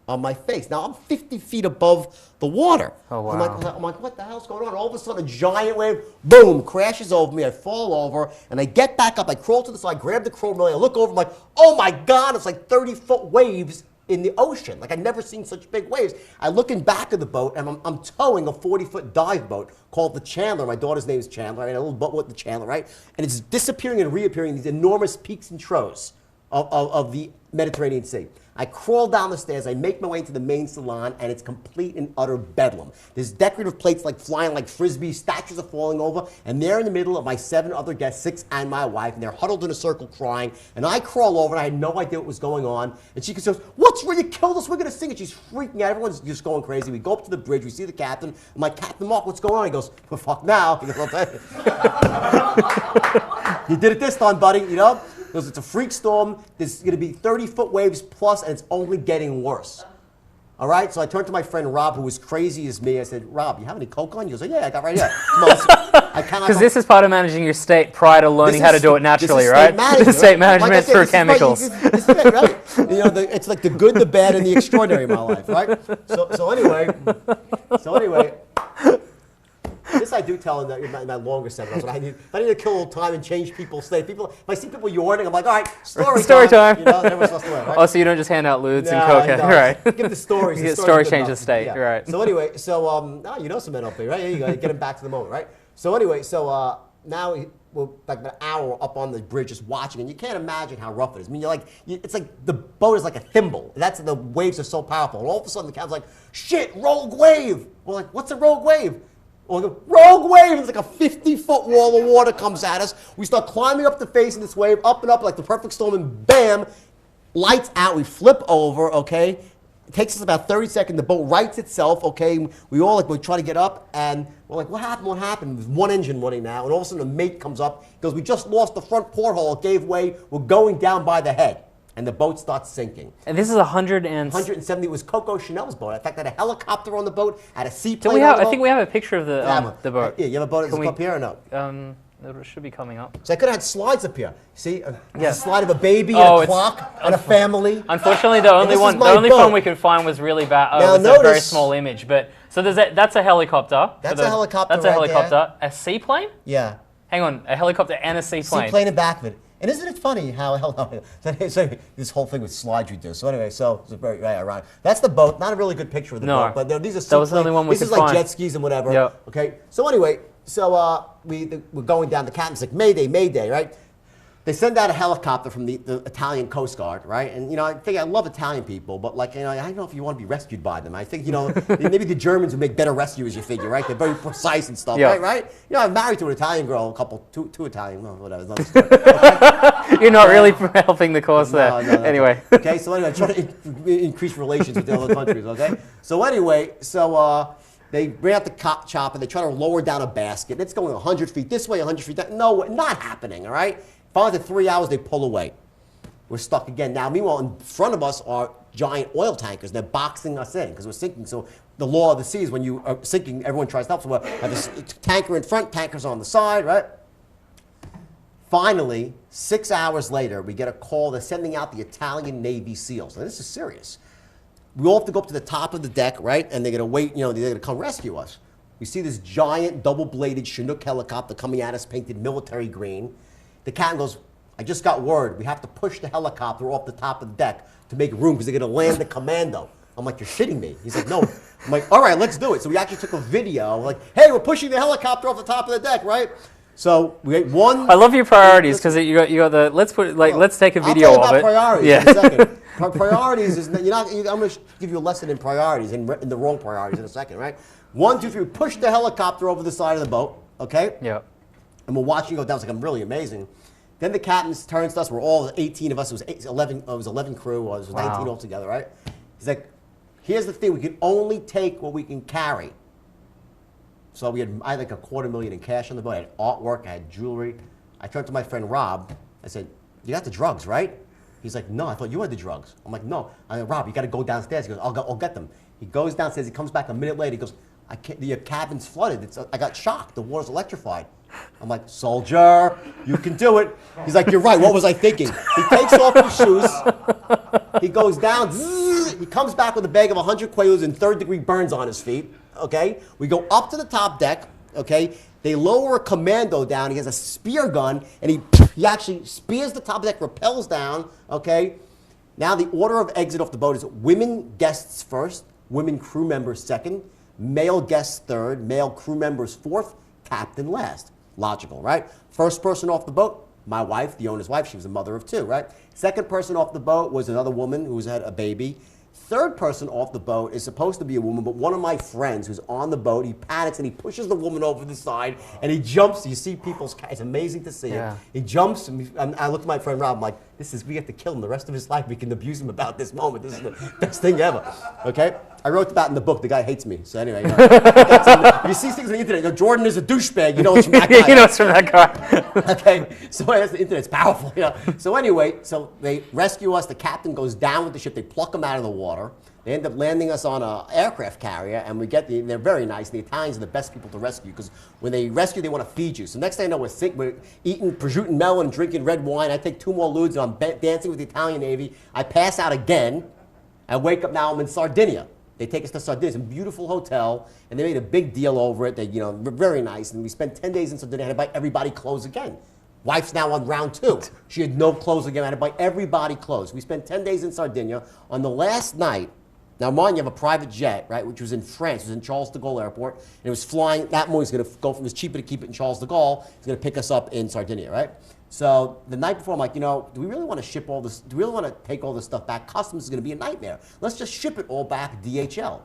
on my face. Now I'm 50 feet above the water. Oh, wow. I'm like, what the hell's going on? All of a sudden, a giant wave, boom, crashes over me. I fall over, and I get back up. I crawl to the side, grab the crow railing. I look over, I'm like, oh my God, it's like 30-foot waves in the ocean. Like I'd never seen such big waves. I look in back of the boat, and I'm towing a 40-foot dive boat called the Chandler. My daughter's name is Chandler. I had a little boat with the Chandler, right? And it's disappearing and reappearing in these enormous peaks and troughs of the Mediterranean Sea. I crawl down the stairs, I make my way into the main salon, and it's complete and utter bedlam. There's decorative plates like flying like frisbees, statues are falling over, and they're in the middle of my 7 other guests, 6 and my wife, and they're huddled in a circle crying, and I crawl over, and I had no idea what was going on, and she goes, what's wrong? You killed us, we're gonna sing it. She's freaking out, everyone's just going crazy. We go up to the bridge, we see the captain, I'm like, Captain Mark, what's going on? He goes, well, fuck now. He goes, I'll tell you. You did it this time, buddy, you know? Because it's a freak storm, there's going to be 30-foot waves plus, and it's only getting worse. All right? So I turned to my friend Rob, who was crazy as me. I said, Rob, you have any coke on? He goes, yeah, I got right here. Because this is part of managing your state prior to learning how to do it naturally, right? This is state management through chemicals. This is it, right? You know, it's like the good, the bad, and the extraordinary in my life, right? So anyway, this I do tell in my longer seminars. I need to kill a little time and change people's state. If I see people yawning, I'm like, all right, story time. You know, everyone's lost the way, right? Oh, so you don't just hand out lewds and coke, right? Give the stories. You get story change the state, right? So anyway, you know some NLP, right? Here you go. Get them back to the moment, right? So anyway, now we're like an hour up on the bridge just watching, and you can't imagine how rough it is. I mean, it's like the boat is like a thimble. That's the waves are so powerful. And all of a sudden, the captain's like, shit, rogue wave. We're like, what's a rogue wave? Rogue wave! It's like a 50-foot wall of water comes at us. We start climbing up the face of this wave, up and up like the perfect storm, and bam, lights out. We flip over, okay? It takes us about 30 seconds. The boat rights itself, okay? We try to get up, and we're like, what happened? What happened? There's one engine running now, and all of a sudden a mate comes up. He goes, we just lost the front porthole. It gave way. We're going down by the head. And the boat starts sinking. And this is 170. It was Coco Chanel's boat. In fact, I had a helicopter on the boat, had a seaplane on the boat. I think we have a picture of the boat. Yeah, you have a boat up here or no? It should be coming up. So I could have had slides up here. See, Yeah. a slide of a baby Oh, and a clock and a family. Unfortunately, the only one we could find was really bad. Now It was a very notice- small image. But so that's a helicopter. That's a helicopter That's a right helicopter. A seaplane? Yeah. Hang on, a helicopter and a seaplane. Seaplane in back of it. And isn't it funny how so this whole thing with slides you do. So anyway, so it's very ironic. That's the boat. Not a really good picture of the boat, but these are seaplanes. That was the only one we could This is like find. jet skis and whatever. Yep. Okay. So anyway, so we're going down. The captain's like, Mayday, Mayday, right? They send out a helicopter from the Italian Coast Guard, right? And, you know, I think I love Italian people, but, like, you know, I don't know if you want to be rescued by them. I think, you know, maybe the Germans would make better rescuers, you figure, right? They're very precise and stuff, right? You know, I'm married to an Italian girl, two Italian, well, whatever. Another story. Okay? You're not really helping the cause there. No. Anyway. Okay, so anyway, trying to increase relations with the other countries, okay? So anyway, they bring out the chopper, they try to lower down a basket. It's going 100 feet this way, 100 feet that. No, not happening, all right? Finally, after 3 hours, they pull away. We're stuck again. Now, meanwhile, in front of us are giant oil tankers. They're boxing us in because we're sinking. So the law of the sea is when you are sinking, everyone tries to help. So we have this tanker in front, tankers on the side, right? Finally, 6 hours later, we get a call. They're sending out the Italian Navy SEALs. Now, this is serious. We all have to go up to the top of the deck, right? And they're going to wait, you know, they're going to come rescue us. We see this giant double-bladed Chinook helicopter coming at us, painted military green. The captain goes, I just got word. We have to push the helicopter off the top of the deck to make room because they're going to land the commando. I'm like, you're shitting me. He's like, no. I'm like, all right, let's do it. So we actually took a video. Like, hey, we're pushing the helicopter off the top of the deck, right? So we had one. I love your priorities because you got the. Let's put like let's take a video I'll tell you about priorities in a second. Priorities is I'm going to give you a lesson in priorities in the wrong priorities in a second, right? 1, 2, 3. We push the helicopter over the side of the boat, okay? Yeah. And we're watching it go down. It's like, I'm really amazing. Then the captain turns to us. We're all 18 of us. It was 11. It was 11 crew. It was 19 altogether, right? He's like, here's the thing. We can only take what we can carry. So I had like $250,000 in cash on the boat. I had artwork. I had jewelry. I turned to my friend Rob. I said, you got the drugs, right? He's like, no, I thought you had the drugs. I'm like, no. I said, Rob, you got to go downstairs. He goes, I'll get them. He goes downstairs. He comes back a minute later. He goes, I can't, your cabin's flooded. I got shocked. The water's electrified. I'm like, soldier, you can do it. He's like, you're right. What was I thinking? He takes off his shoes. He goes down. He comes back with a bag of 100 Quaaludes and third-degree burns on his feet. Okay? We go up to the top deck. Okay? They lower a commando down. He has a spear gun, and he actually spears the top deck, rappels down. Okay? Now the order of exit off the boat is women guests first, women crew members second, male guests third, male crew members fourth, captain last. Logical, right? First person off the boat, my wife, the owner's wife. She was a mother of 2, right? Second person off the boat was another woman who had a baby. Third person off the boat is supposed to be a woman, but one of my friends who's on the boat, he panics and he pushes the woman over the side and he jumps. You see people's, it's amazing to see him. He jumps and I look at my friend Rob, I'm like, we have to kill him the rest of his life. We can abuse him about this moment. This is the best thing ever, okay? I wrote about in the book. The guy hates me. So anyway, if you see things on the internet, you know, Jordan is a douchebag. You know it's from that guy. You know it's from that guy. Okay, so the internet's powerful. You know? So anyway, so they rescue us. The captain goes down with the ship. They pluck him out of the water. They end up landing us on an aircraft carrier, and they're very nice. The Italians are the best people to rescue because when they rescue, they want to feed you. So next thing I know, we're eating prosciutto and melon, drinking red wine. I take 2 more ludes, and I'm dancing with the Italian Navy. I pass out again. I wake up now. I'm in Sardinia. They take us to Sardinia, it's a beautiful hotel, and they made a big deal over it. They, you know, were very nice, and we spent 10 days in Sardinia. I had to buy everybody clothes again. Wife's now on round 2. She had no clothes again. I had to buy everybody clothes. We spent 10 days in Sardinia. On the last night, now mind you have a private jet, right, which was in France. It was in Charles de Gaulle Airport, and it was flying. That morning, it was cheaper to keep it in Charles de Gaulle. It's going to pick us up in Sardinia, right? So the night before, I'm like, you know, do we really want to ship all this? Do we really want to take all this stuff back? Customs is going to be a nightmare. Let's just ship it all back DHL.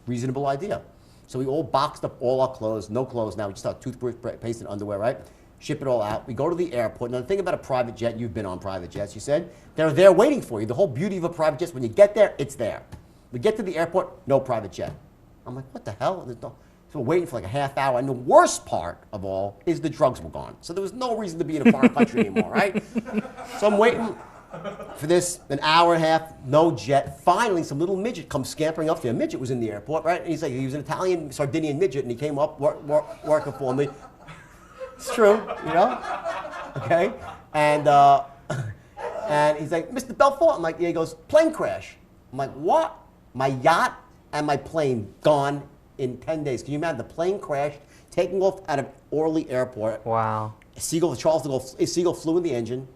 Reasonable idea. So we all boxed up all our clothes, no clothes now. We just have toothpaste and underwear, right? Ship it all out. We go to the airport. Now the thing about a private jet, you've been on private jets, you said, they're there waiting for you. The whole beauty of a private jet is when you get there, it's there. We get to the airport, no private jet. I'm like, what the hell? So we're waiting for like a half hour, and the worst part of all is the drugs were gone. So there was no reason to be in a foreign country anymore, right? So I'm waiting for this, an hour and a half, no jet. Finally, some little midget comes scampering up there. A midget was in the airport, right? And he was an Italian, Sardinian midget, and he came up working for me. It's true, you know? Okay? And and he's like, Mr. Belfort? I'm like, yeah. He goes, plane crash. I'm like, what? My yacht and my plane gone in 10 days. Can you imagine the plane crashed, taking off out of Orly Airport? Wow. Charles de Gaulle, Seagull flew in the engine.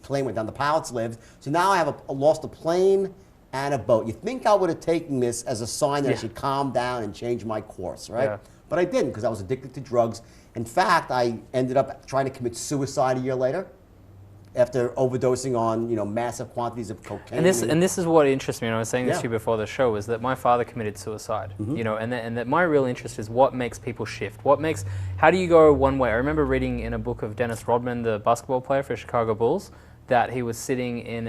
Plane went down. The pilots lived. So now I have lost a plane and a boat. You think I would have taken this as a sign that I should calm down and change my course, right? Yeah. But I didn't, because I was addicted to drugs. In fact, I ended up trying to commit suicide a year later after overdosing on, you know, massive quantities of cocaine. And this is what interests me, and I was saying this Yeah. to you before the show, is that my father committed suicide, you know, and that my real interest is what makes people shift. How do you go one way? I remember reading in a book of Dennis Rodman, the basketball player for Chicago Bulls, that he was sitting in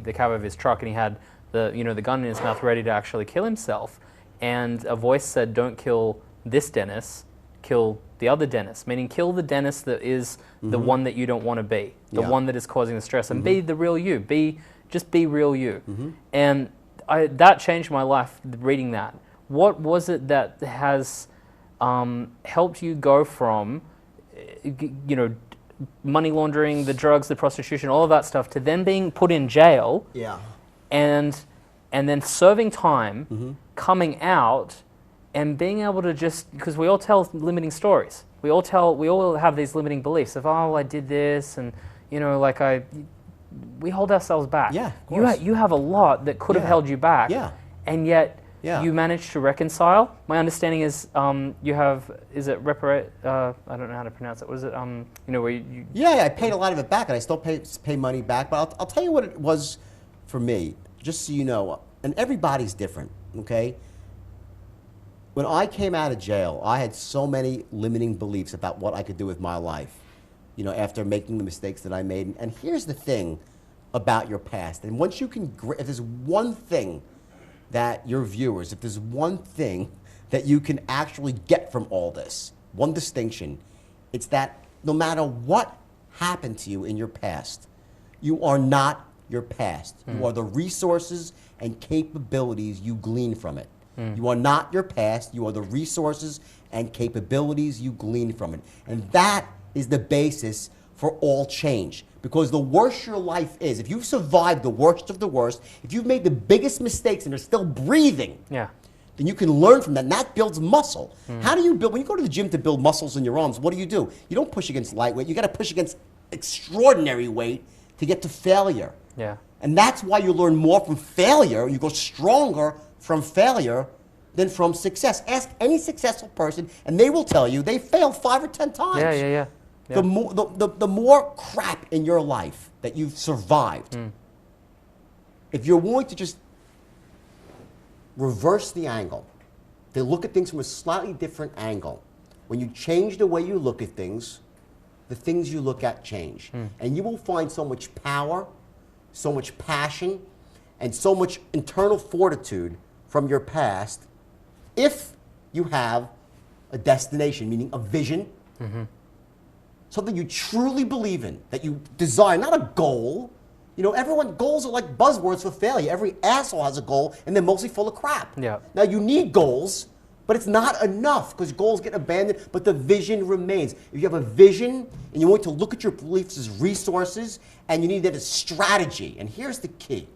the cab of his truck and he had the gun in his mouth ready to actually kill himself, and a voice said, "Don't kill this Dennis, kill the other Dennis," meaning kill the Dennis that is the one that you don't want to be, the one that is causing the stress, and be the real you. Just be real you. And that changed my life, reading that. What was it that has helped you go from, you know, money laundering, the drugs, the prostitution, all of that stuff, to then being put in jail, and then serving time, coming out, and being able to just, because we all tell limiting stories. We all have these limiting beliefs of, oh, I did this, and, you know, like we hold ourselves back. Yeah, of course. You have a lot that could have held you back, and yet you managed to reconcile. My understanding is you have, is it I don't know how to pronounce it. What is it? You know, where you Yeah, I paid a lot of it back, and I still pay money back. But I'll tell you what it was for me, just so you know. And everybody's different, okay? When I came out of jail, I had so many limiting beliefs about what I could do with my life, you know, after making the mistakes that I made. And here's the thing about your past. And once you can, if there's one thing that your viewers, if there's one thing that you can actually get from all this, one distinction, it's that no matter what happened to you in your past, you are not your past. You are the resources and capabilities you glean from it. You are not your past. You are the resources and capabilities you glean from it. And that is the basis for all change. Because the worse your life is, if you've survived the worst of the worst, if you've made the biggest mistakes and are still breathing, then you can learn from that, and that builds muscle. How do you build, when you go to the gym to build muscles in your arms, what do? You don't push against lightweight. You got to push against extraordinary weight to get to failure. And that's why you learn more from failure. You go stronger from failure than from success. Ask any successful person, and they will tell you they failed 5 or 10 times. The more crap in your life that you've survived, if you're willing to just reverse the angle, to look at things from a slightly different angle, when you change the way you look at things, the things you look at change. And you will find so much power, so much passion, and so much internal fortitude from your past if you have a destination, meaning a vision, something you truly believe in, that you desire, not a goal. You know, goals are like buzzwords for failure. Every asshole has a goal, and they're mostly full of crap. Now, you need goals, but it's not enough, because goals get abandoned, but the vision remains. If you have a vision, and you want to look at your beliefs as resources, and you need that as strategy, and here's the key.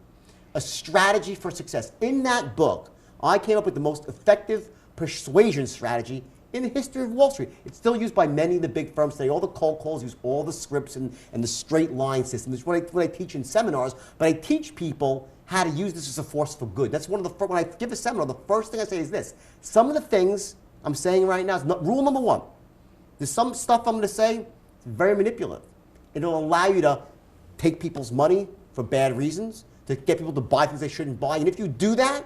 A strategy for success. In that book, I came up with the most effective persuasion strategy in the history of Wall Street. It's still used by many of the big firms today. All the cold calls use all the scripts and the straight line system. It's what I teach in seminars, but I teach people how to use this as a force for good. That's one of the, when I give a seminar, the first thing I say is this. Some of the things I'm saying right now is rule number one. There's some stuff I'm going to say, it's very manipulative. It'll allow you to take people's money for bad reasons, to get people to buy things they shouldn't buy. And if you do that,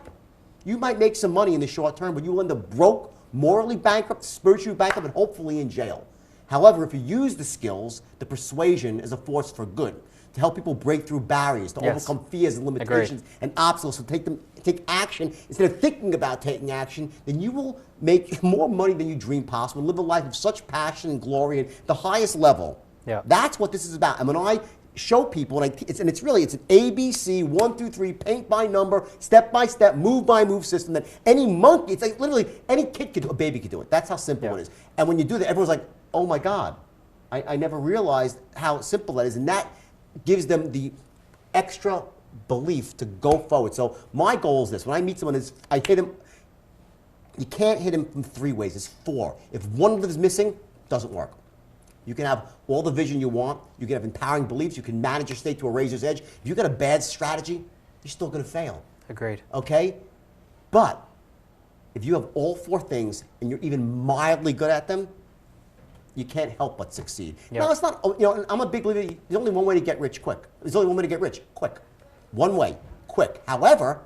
you might make some money in the short term, but you will end up broke, morally bankrupt, spiritually bankrupt, and hopefully in jail. However, if you use the skills, the persuasion, as a force for good, to help people break through barriers, to overcome fears and limitations and obstacles, to take action instead of thinking about taking action, then you will make more money than you dream possible and live a life of such passion and glory at the highest level. That's what this is about. And when I show people, and it's an ABC, 1 through 3, paint by number, step by step, move by move system that any monkey, it's like literally any kid could do, a baby could do it. That's how simple it is. And when you do that, everyone's like, oh my God, I never realized how simple that is, and that gives them the extra belief to go forward. So my goal is this: when I meet someone, I hit them. You can't hit them from 3 ways. It's 4. If one of them is missing, it doesn't work. You can have all the vision you want. You can have empowering beliefs. You can manage your state to a razor's edge. If you've got a bad strategy, you're still going to fail. Agreed. Okay? But if you have all 4 things and you're even mildly good at them, you can't help but succeed. Yep. Now, it's not, you know, I'm a big believer, there's only one way to get rich quick. There's only one way to get rich, quick. One way, quick. However,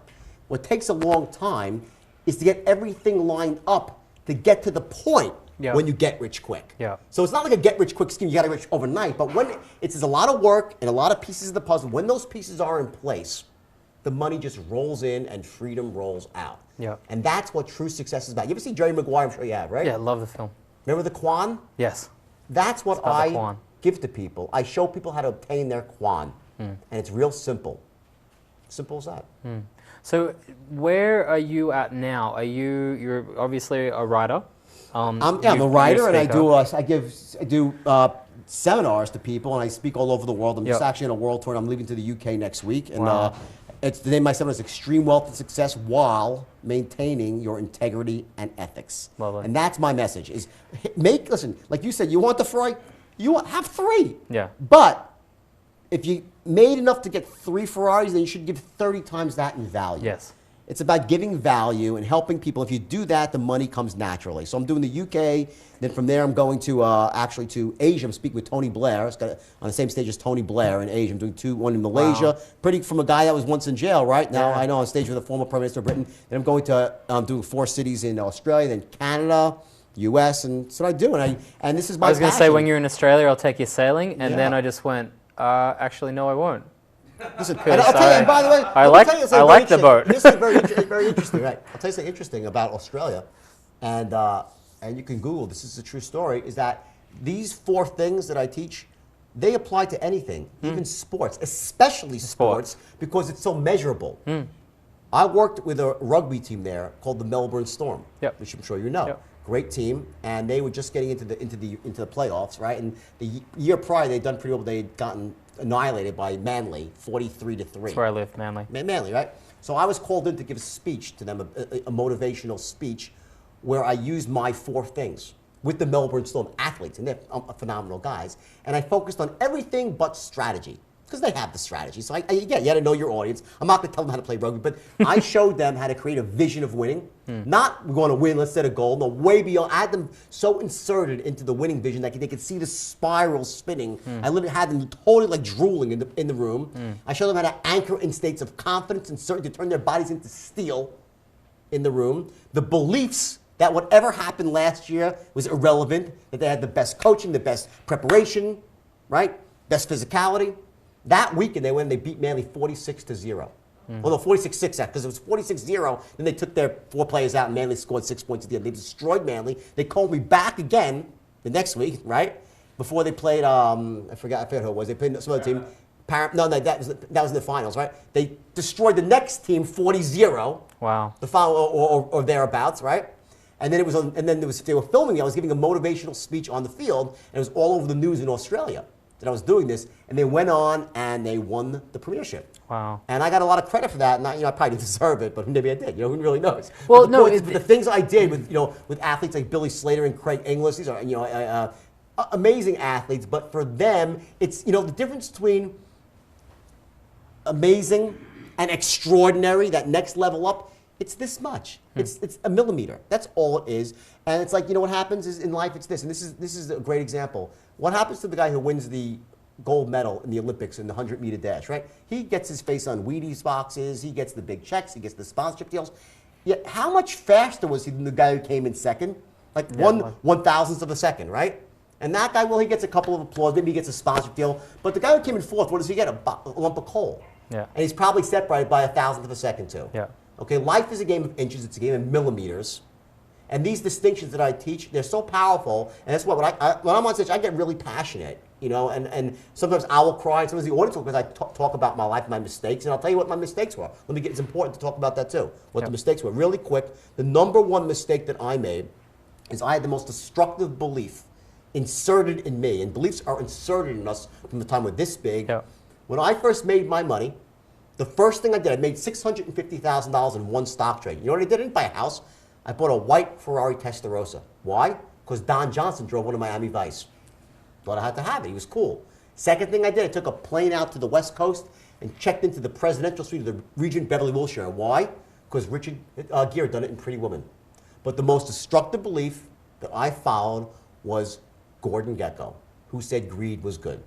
what takes a long time is to get everything lined up to get to the point when you get rich quick. Yeah. So it's not like a get rich quick scheme, you got to get rich overnight, but when it's a lot of work and a lot of pieces of the puzzle, when those pieces are in place, the money just rolls in and freedom rolls out. Yeah. And that's what true success is about. You ever see Jerry Maguire? I'm sure you have, right? Yeah, I love the film. Remember the Quan? Yes. That's what I give to people. I show people how to obtain their Quan. And it's real simple. Simple as that. So where are you at now? You're obviously a writer. I'm a writer, and I do seminars to people, and I speak all over the world. I'm just actually on a world tour, and I'm leaving to the UK next week. And it's the name of my seminar is Extreme Wealth and Success while maintaining your integrity and ethics. Lovely. And that's my message: is listen, like you said, you want the Ferrari, have 3. Yeah. But if you made enough to get 3 Ferraris, then you should give 30 times that in value. Yes. It's about giving value and helping people. If you do that, the money comes naturally. So I'm doing the UK, then from there I'm going to actually to Asia. I'm speaking with Tony Blair. It's got on the same stage as Tony Blair in Asia. I'm doing one in Malaysia. Pretty from a guy that was once in jail, right? Now I know on stage with a former Prime Minister of Britain. Then I'm going to do 4 cities in Australia, then Canada, US, and that's what I do. And this is my I was going to say, passion. when you're in Australia, I'll take you sailing, and then I just went, actually, no, I won't. Listen, and I'll tell you, and by the way, I like the boat. This is very interesting, right? I'll tell you something interesting about Australia, and you can Google, this is a true story, is that these 4 things that I teach, they apply to anything, even sports, especially sports, because it's so measurable. I worked with a rugby team there called the Melbourne Storm, which I'm sure you know. Great team, and they were just getting into the playoffs, right? And the year prior, they'd done pretty well. They'd gotten annihilated by Manly, 43-3. That's where I live, Manly. Manly, right? So I was called in to give a speech to them, a motivational speech, where I used my 4 things with the Melbourne Storm athletes, and they're phenomenal guys. And I focused on everything but strategy, because they have the strategy. So again, you got to know your audience. I'm not going to tell them how to play rugby, but I showed them how to create a vision of winning. Not we're going to win, let's set a goal. No, way beyond. I had them so inserted into the winning vision that they could see the spiral spinning. I literally had them totally like drooling in the room. I showed them how to anchor in states of confidence and certainty to turn their bodies into steel in the room. The beliefs that whatever happened last year was irrelevant, that they had the best coaching, the best preparation, right? Best physicality. That weekend, they went and they beat Manly 46-0. Although 46-6, because it was 46-0, then they took their 4 players out and Manly scored 6 points at the end. They destroyed Manly. They called me back again the next week, right? Before they played, I forgot who it was. They played some other team. That was in the finals, right? They destroyed the next team 40-0. Wow. The final or thereabouts, right? And then they were filming me. I was giving a motivational speech on the field, and it was all over the news in Australia that I was doing this, and they went on and they won the premiership. Wow. And I got a lot of credit for that, and I probably didn't deserve it, but maybe I did. Who really knows? Well, the things I did with athletes like Billy Slater and Craig Inglis, these are amazing athletes, but for them, it's the difference between amazing and extraordinary, that next level up, it's this much. It's a millimeter. That's all it is. And it's like, what happens is in life, it's this. And this is a great example. What happens to the guy who wins the gold medal in the Olympics in the 100-meter dash, right? He gets his face on Wheaties boxes. He gets the big checks. He gets the sponsorship deals. Yet how much faster was he than the guy who came in second? Like 1/1000th of a second, right? And that guy, well, he gets a couple of applause. Maybe he gets a sponsorship deal. But the guy who came in 4th, what does he get? A lump of coal. Yeah. And he's probably separated by 1,000th of a second, too. Yeah. Okay, life is a game of inches. It's a game of millimeters. And these distinctions that I teach, they're so powerful. And that's what when I'm on stage, I get really passionate, and sometimes I will cry, and sometimes the audience will, because I talk about my life, my mistakes, and I'll tell you what my mistakes were. It's important to talk about that too, what the mistakes were. Really quick, the #1 mistake that I made is I had the most destructive belief inserted in me, and beliefs are inserted in us from the time we're this big. Yeah. When I first made my money, the first thing I did, I made $650,000 in one stock trade. You know what I did? I didn't buy a house. I bought a white Ferrari Testarossa. Why? Because Don Johnson drove one of Miami Vice. Thought I had to have it. He was cool. Second thing I did, I took a plane out to the West Coast and checked into the presidential suite of the Regent Beverly Wilshire. Why? Because Richard Gere done it in Pretty Woman. But the most destructive belief that I followed was Gordon Gekko, who said greed was good.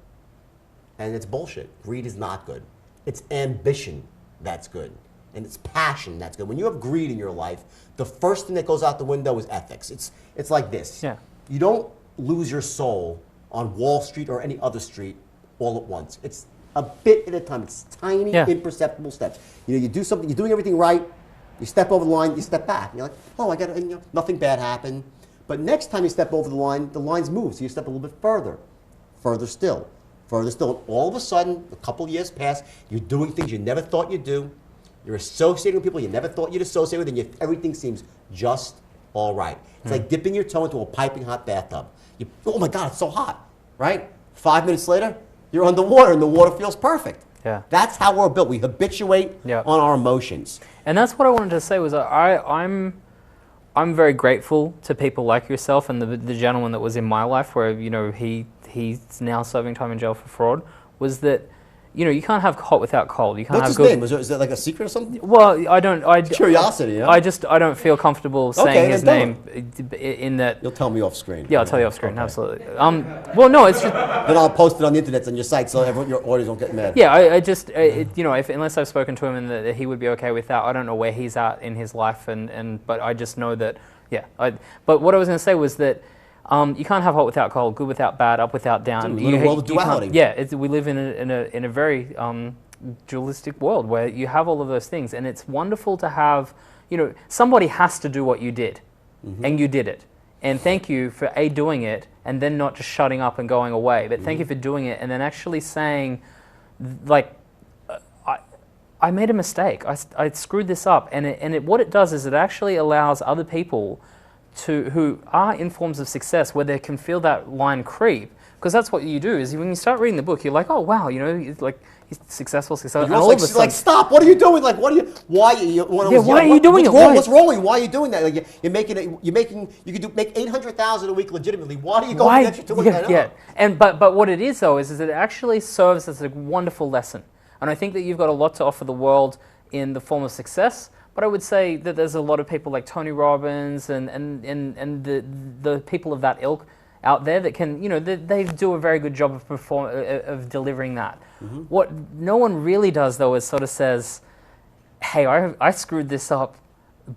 And it's bullshit. Greed is not good. It's ambition that's good. And it's passion that's good. When you have greed in your life, the first thing that goes out the window is ethics. It's like this. Yeah. You don't lose your soul on Wall Street or any other street all at once. It's a bit at a time. It's tiny, imperceptible steps. You know, you do something, you're doing everything right, you step over the line, you step back. You're like, oh, I got to, nothing bad happened. But next time you step over the lines move, so you step a little bit further, further still. And all of a sudden, a couple years pass, you're doing things you never thought you'd do. You're associating with people you never thought you'd associate with, and everything seems just all right. It's like dipping your toe into a piping hot bathtub. Oh my God, it's so hot, right? 5 minutes later, you're underwater, and the water feels perfect. Yeah. That's how we're built. We habituate on our emotions. And that's what I wanted to say was I'm very grateful to people like yourself and the gentleman that was in my life where, he's now serving time in jail for fraud, was that, you can't have hot without cold. You can't What's have his name? Is that like a secret or something? Well, Curiosity, yeah? I don't feel comfortable saying his name in that. You'll tell me off screen. Yeah, I'll tell you off screen, absolutely. Well, no, it's just... Then I'll post it on the internet on your site so your audience won't get mad. Yeah, unless I've spoken to him and that he would be okay with that, I don't know where he's at in his life, but I just know that, but what I was going to say was that you can't have hot without cold, good without bad, up without down. We live in a world of duality. We live in a very dualistic world where you have all of those things, and it's wonderful to have, somebody has to do what you did, and you did it. And thank you for doing it, and then not just shutting up and going away, but thank you for doing it, and then actually saying, like, I made a mistake. I screwed this up, and what it does is it actually allows other people who are in forms of success where they can feel that line creep, because that's what you do. Is when you start reading the book, you're like, oh wow, he's successful. And all of a sudden, stop! What are you doing? Like, why are you doing it? What's wrong with you? Why are you doing that? Like, you could make $800,000 a week legitimately. Why are you going extra to it? Yeah. And but what it is though is it actually serves as a wonderful lesson, and I think that you've got a lot to offer the world in the form of success. But I would say that there's a lot of people like Tony Robbins and the people of that ilk out there that can, they do a very good job of delivering that. What no one really does though is sort of says, hey, I screwed this up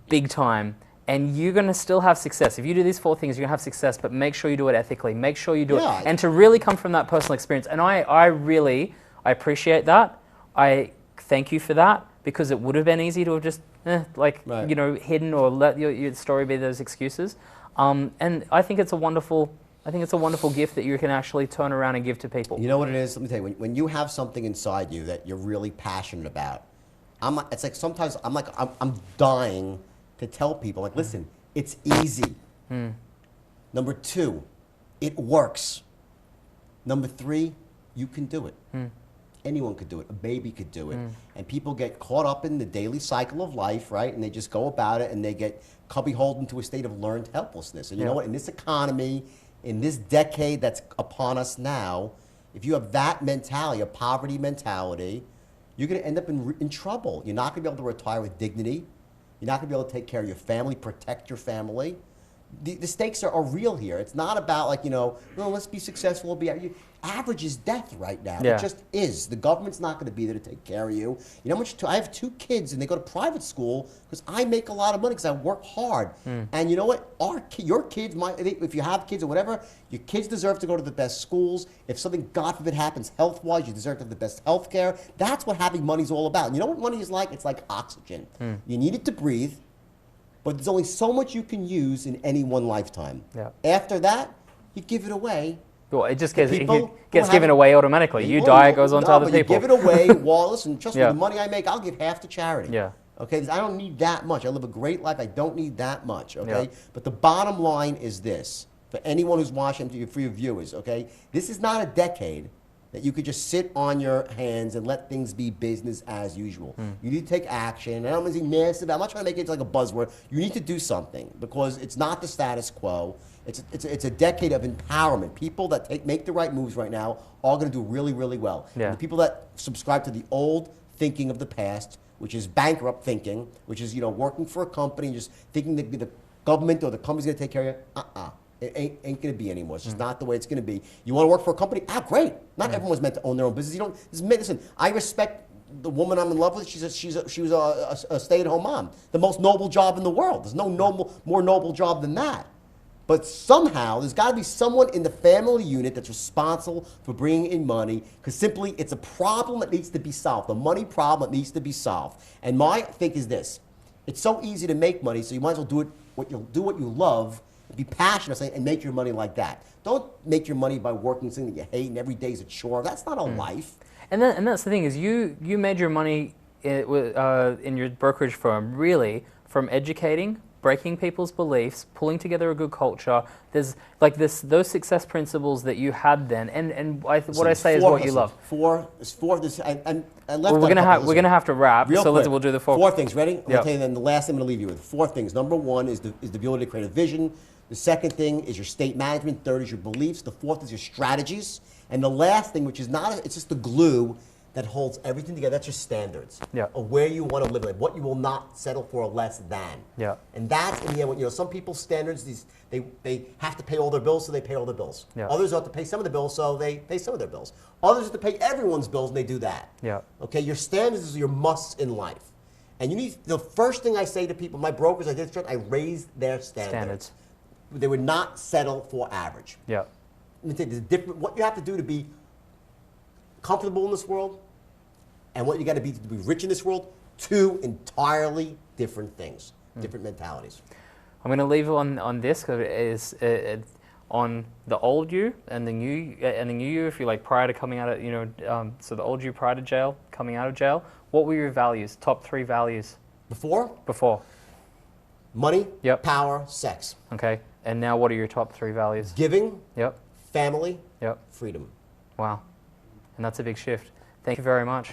big time, and you're going to still have success. If you do these 4 things, you're going to have success, but make sure you do it ethically. Make sure you do it. And to really come from that personal experience. And I really appreciate that. I thank you for that, because it would have been easy to have just hidden or let your story be those excuses. And I think it's a wonderful gift that you can actually turn around and give to people. You know what it is? Let me tell you. When you have something inside you that you're really passionate about, it's like sometimes I'm dying to tell people, like, listen, it's easy. Number 2, it works. Number 3, you can do it. Anyone could do it. A baby could do it. And people get caught up in the daily cycle of life, right? And they just go about it, and they get cubbyholed into a state of learned helplessness. And you know what? In this economy, in this decade that's upon us now, if you have that mentality, a poverty mentality, you're going to end up in trouble. You're not going to be able to retire with dignity. You're not going to be able to take care of your family, protect your family. The stakes are real here. It's not about like, let's be successful. Average is death right now. It just is. The government's not going to be there to take care of you. You know how much? I have 2 kids, and they go to private school because I make a lot of money because I work hard. And you know what? Your kids, if you have kids or whatever, your kids deserve to go to the best schools. If something, God forbid, happens health-wise, you deserve to have the best health care. That's what having money is all about. And you know what money is like? It's like oxygen. You need it to breathe. But there's only so much you can use in any one lifetime. After that, you give it away. Well, it just gets given away automatically. You die, it goes on to other people. You give it away. Well, listen, trust me, the money I make, I'll give half to charity. Okay, I don't need that much. I live a great life. I don't need that much. Okay, but the bottom line is this: for anyone who's watching, for your viewers, okay? This is not a decade that you could just sit on your hands and let things be business as usual. You need to take action. And I don't want to be massive. I'm not trying to make it like a buzzword. You need to do something because it's not the status quo. It's a decade of empowerment. People that make the right moves right now are going to do really, really well. Yeah. And the people that subscribe to the old thinking of the past, which is bankrupt thinking, which is, working for a company and just thinking that the government or the company's going to take care of you, it ain't going to be anymore. It's just not the way it's going to be. You want to work for a company? Great. Not everyone's meant to own their own business. Listen, I respect the woman I'm in love with. She was a stay-at-home mom. The most noble job in the world. There's no more noble job than that. But somehow, there's got to be someone in the family unit that's responsible for bringing in money, because simply it's a problem that needs to be solved, a money problem that needs to be solved. And my think is this: it's so easy to make money, so you might as well do what you love, be passionate, and make your money like that. Don't make your money by working something that you hate and every day is a chore. That's not a life. And that's the thing is you made your money in your brokerage firm really from educating, breaking people's beliefs, pulling together a good culture. There's like those success principles that you had then, and what I say is what you love. We're gonna have to wrap. Real so quick. we'll do the four. Four things. Ready? I'm Yep. gonna tell you then the last thing I'm gonna leave you with. Four things. Number one is the ability to create a vision. The second thing is your state management. Third is your beliefs. The fourth is your strategies. And the last thing, which is it's just the glue that holds everything together. That's your standards. Yeah. Of where you want to live, like what you will not settle for less than. Yeah. And that's in the end, some people's standards, they have to pay all their bills, so they pay all their bills. Yeah. Others have to pay some of the bills, so they pay some of their bills. Others have to pay everyone's bills, and they do that. Yeah. Okay, your standards is your musts in life. And the first thing I say to people, my brokers, I raised their standards. They would not settle for average. Yeah. Let me tell you, what you have to do to be comfortable in this world and what you got to be rich in this world, two entirely different things, different mentalities. I'm going to leave it on this because it is on the old you and the new you. If you like prior to coming out of so the old you prior to jail, coming out of jail. What were your values? Top 3 values. Before. Money. Yep. Power. Sex. Okay. And now, what are your top 3 values? Giving. Yep. Family. Yep. Freedom. Wow. And that's a big shift. Thank you very much.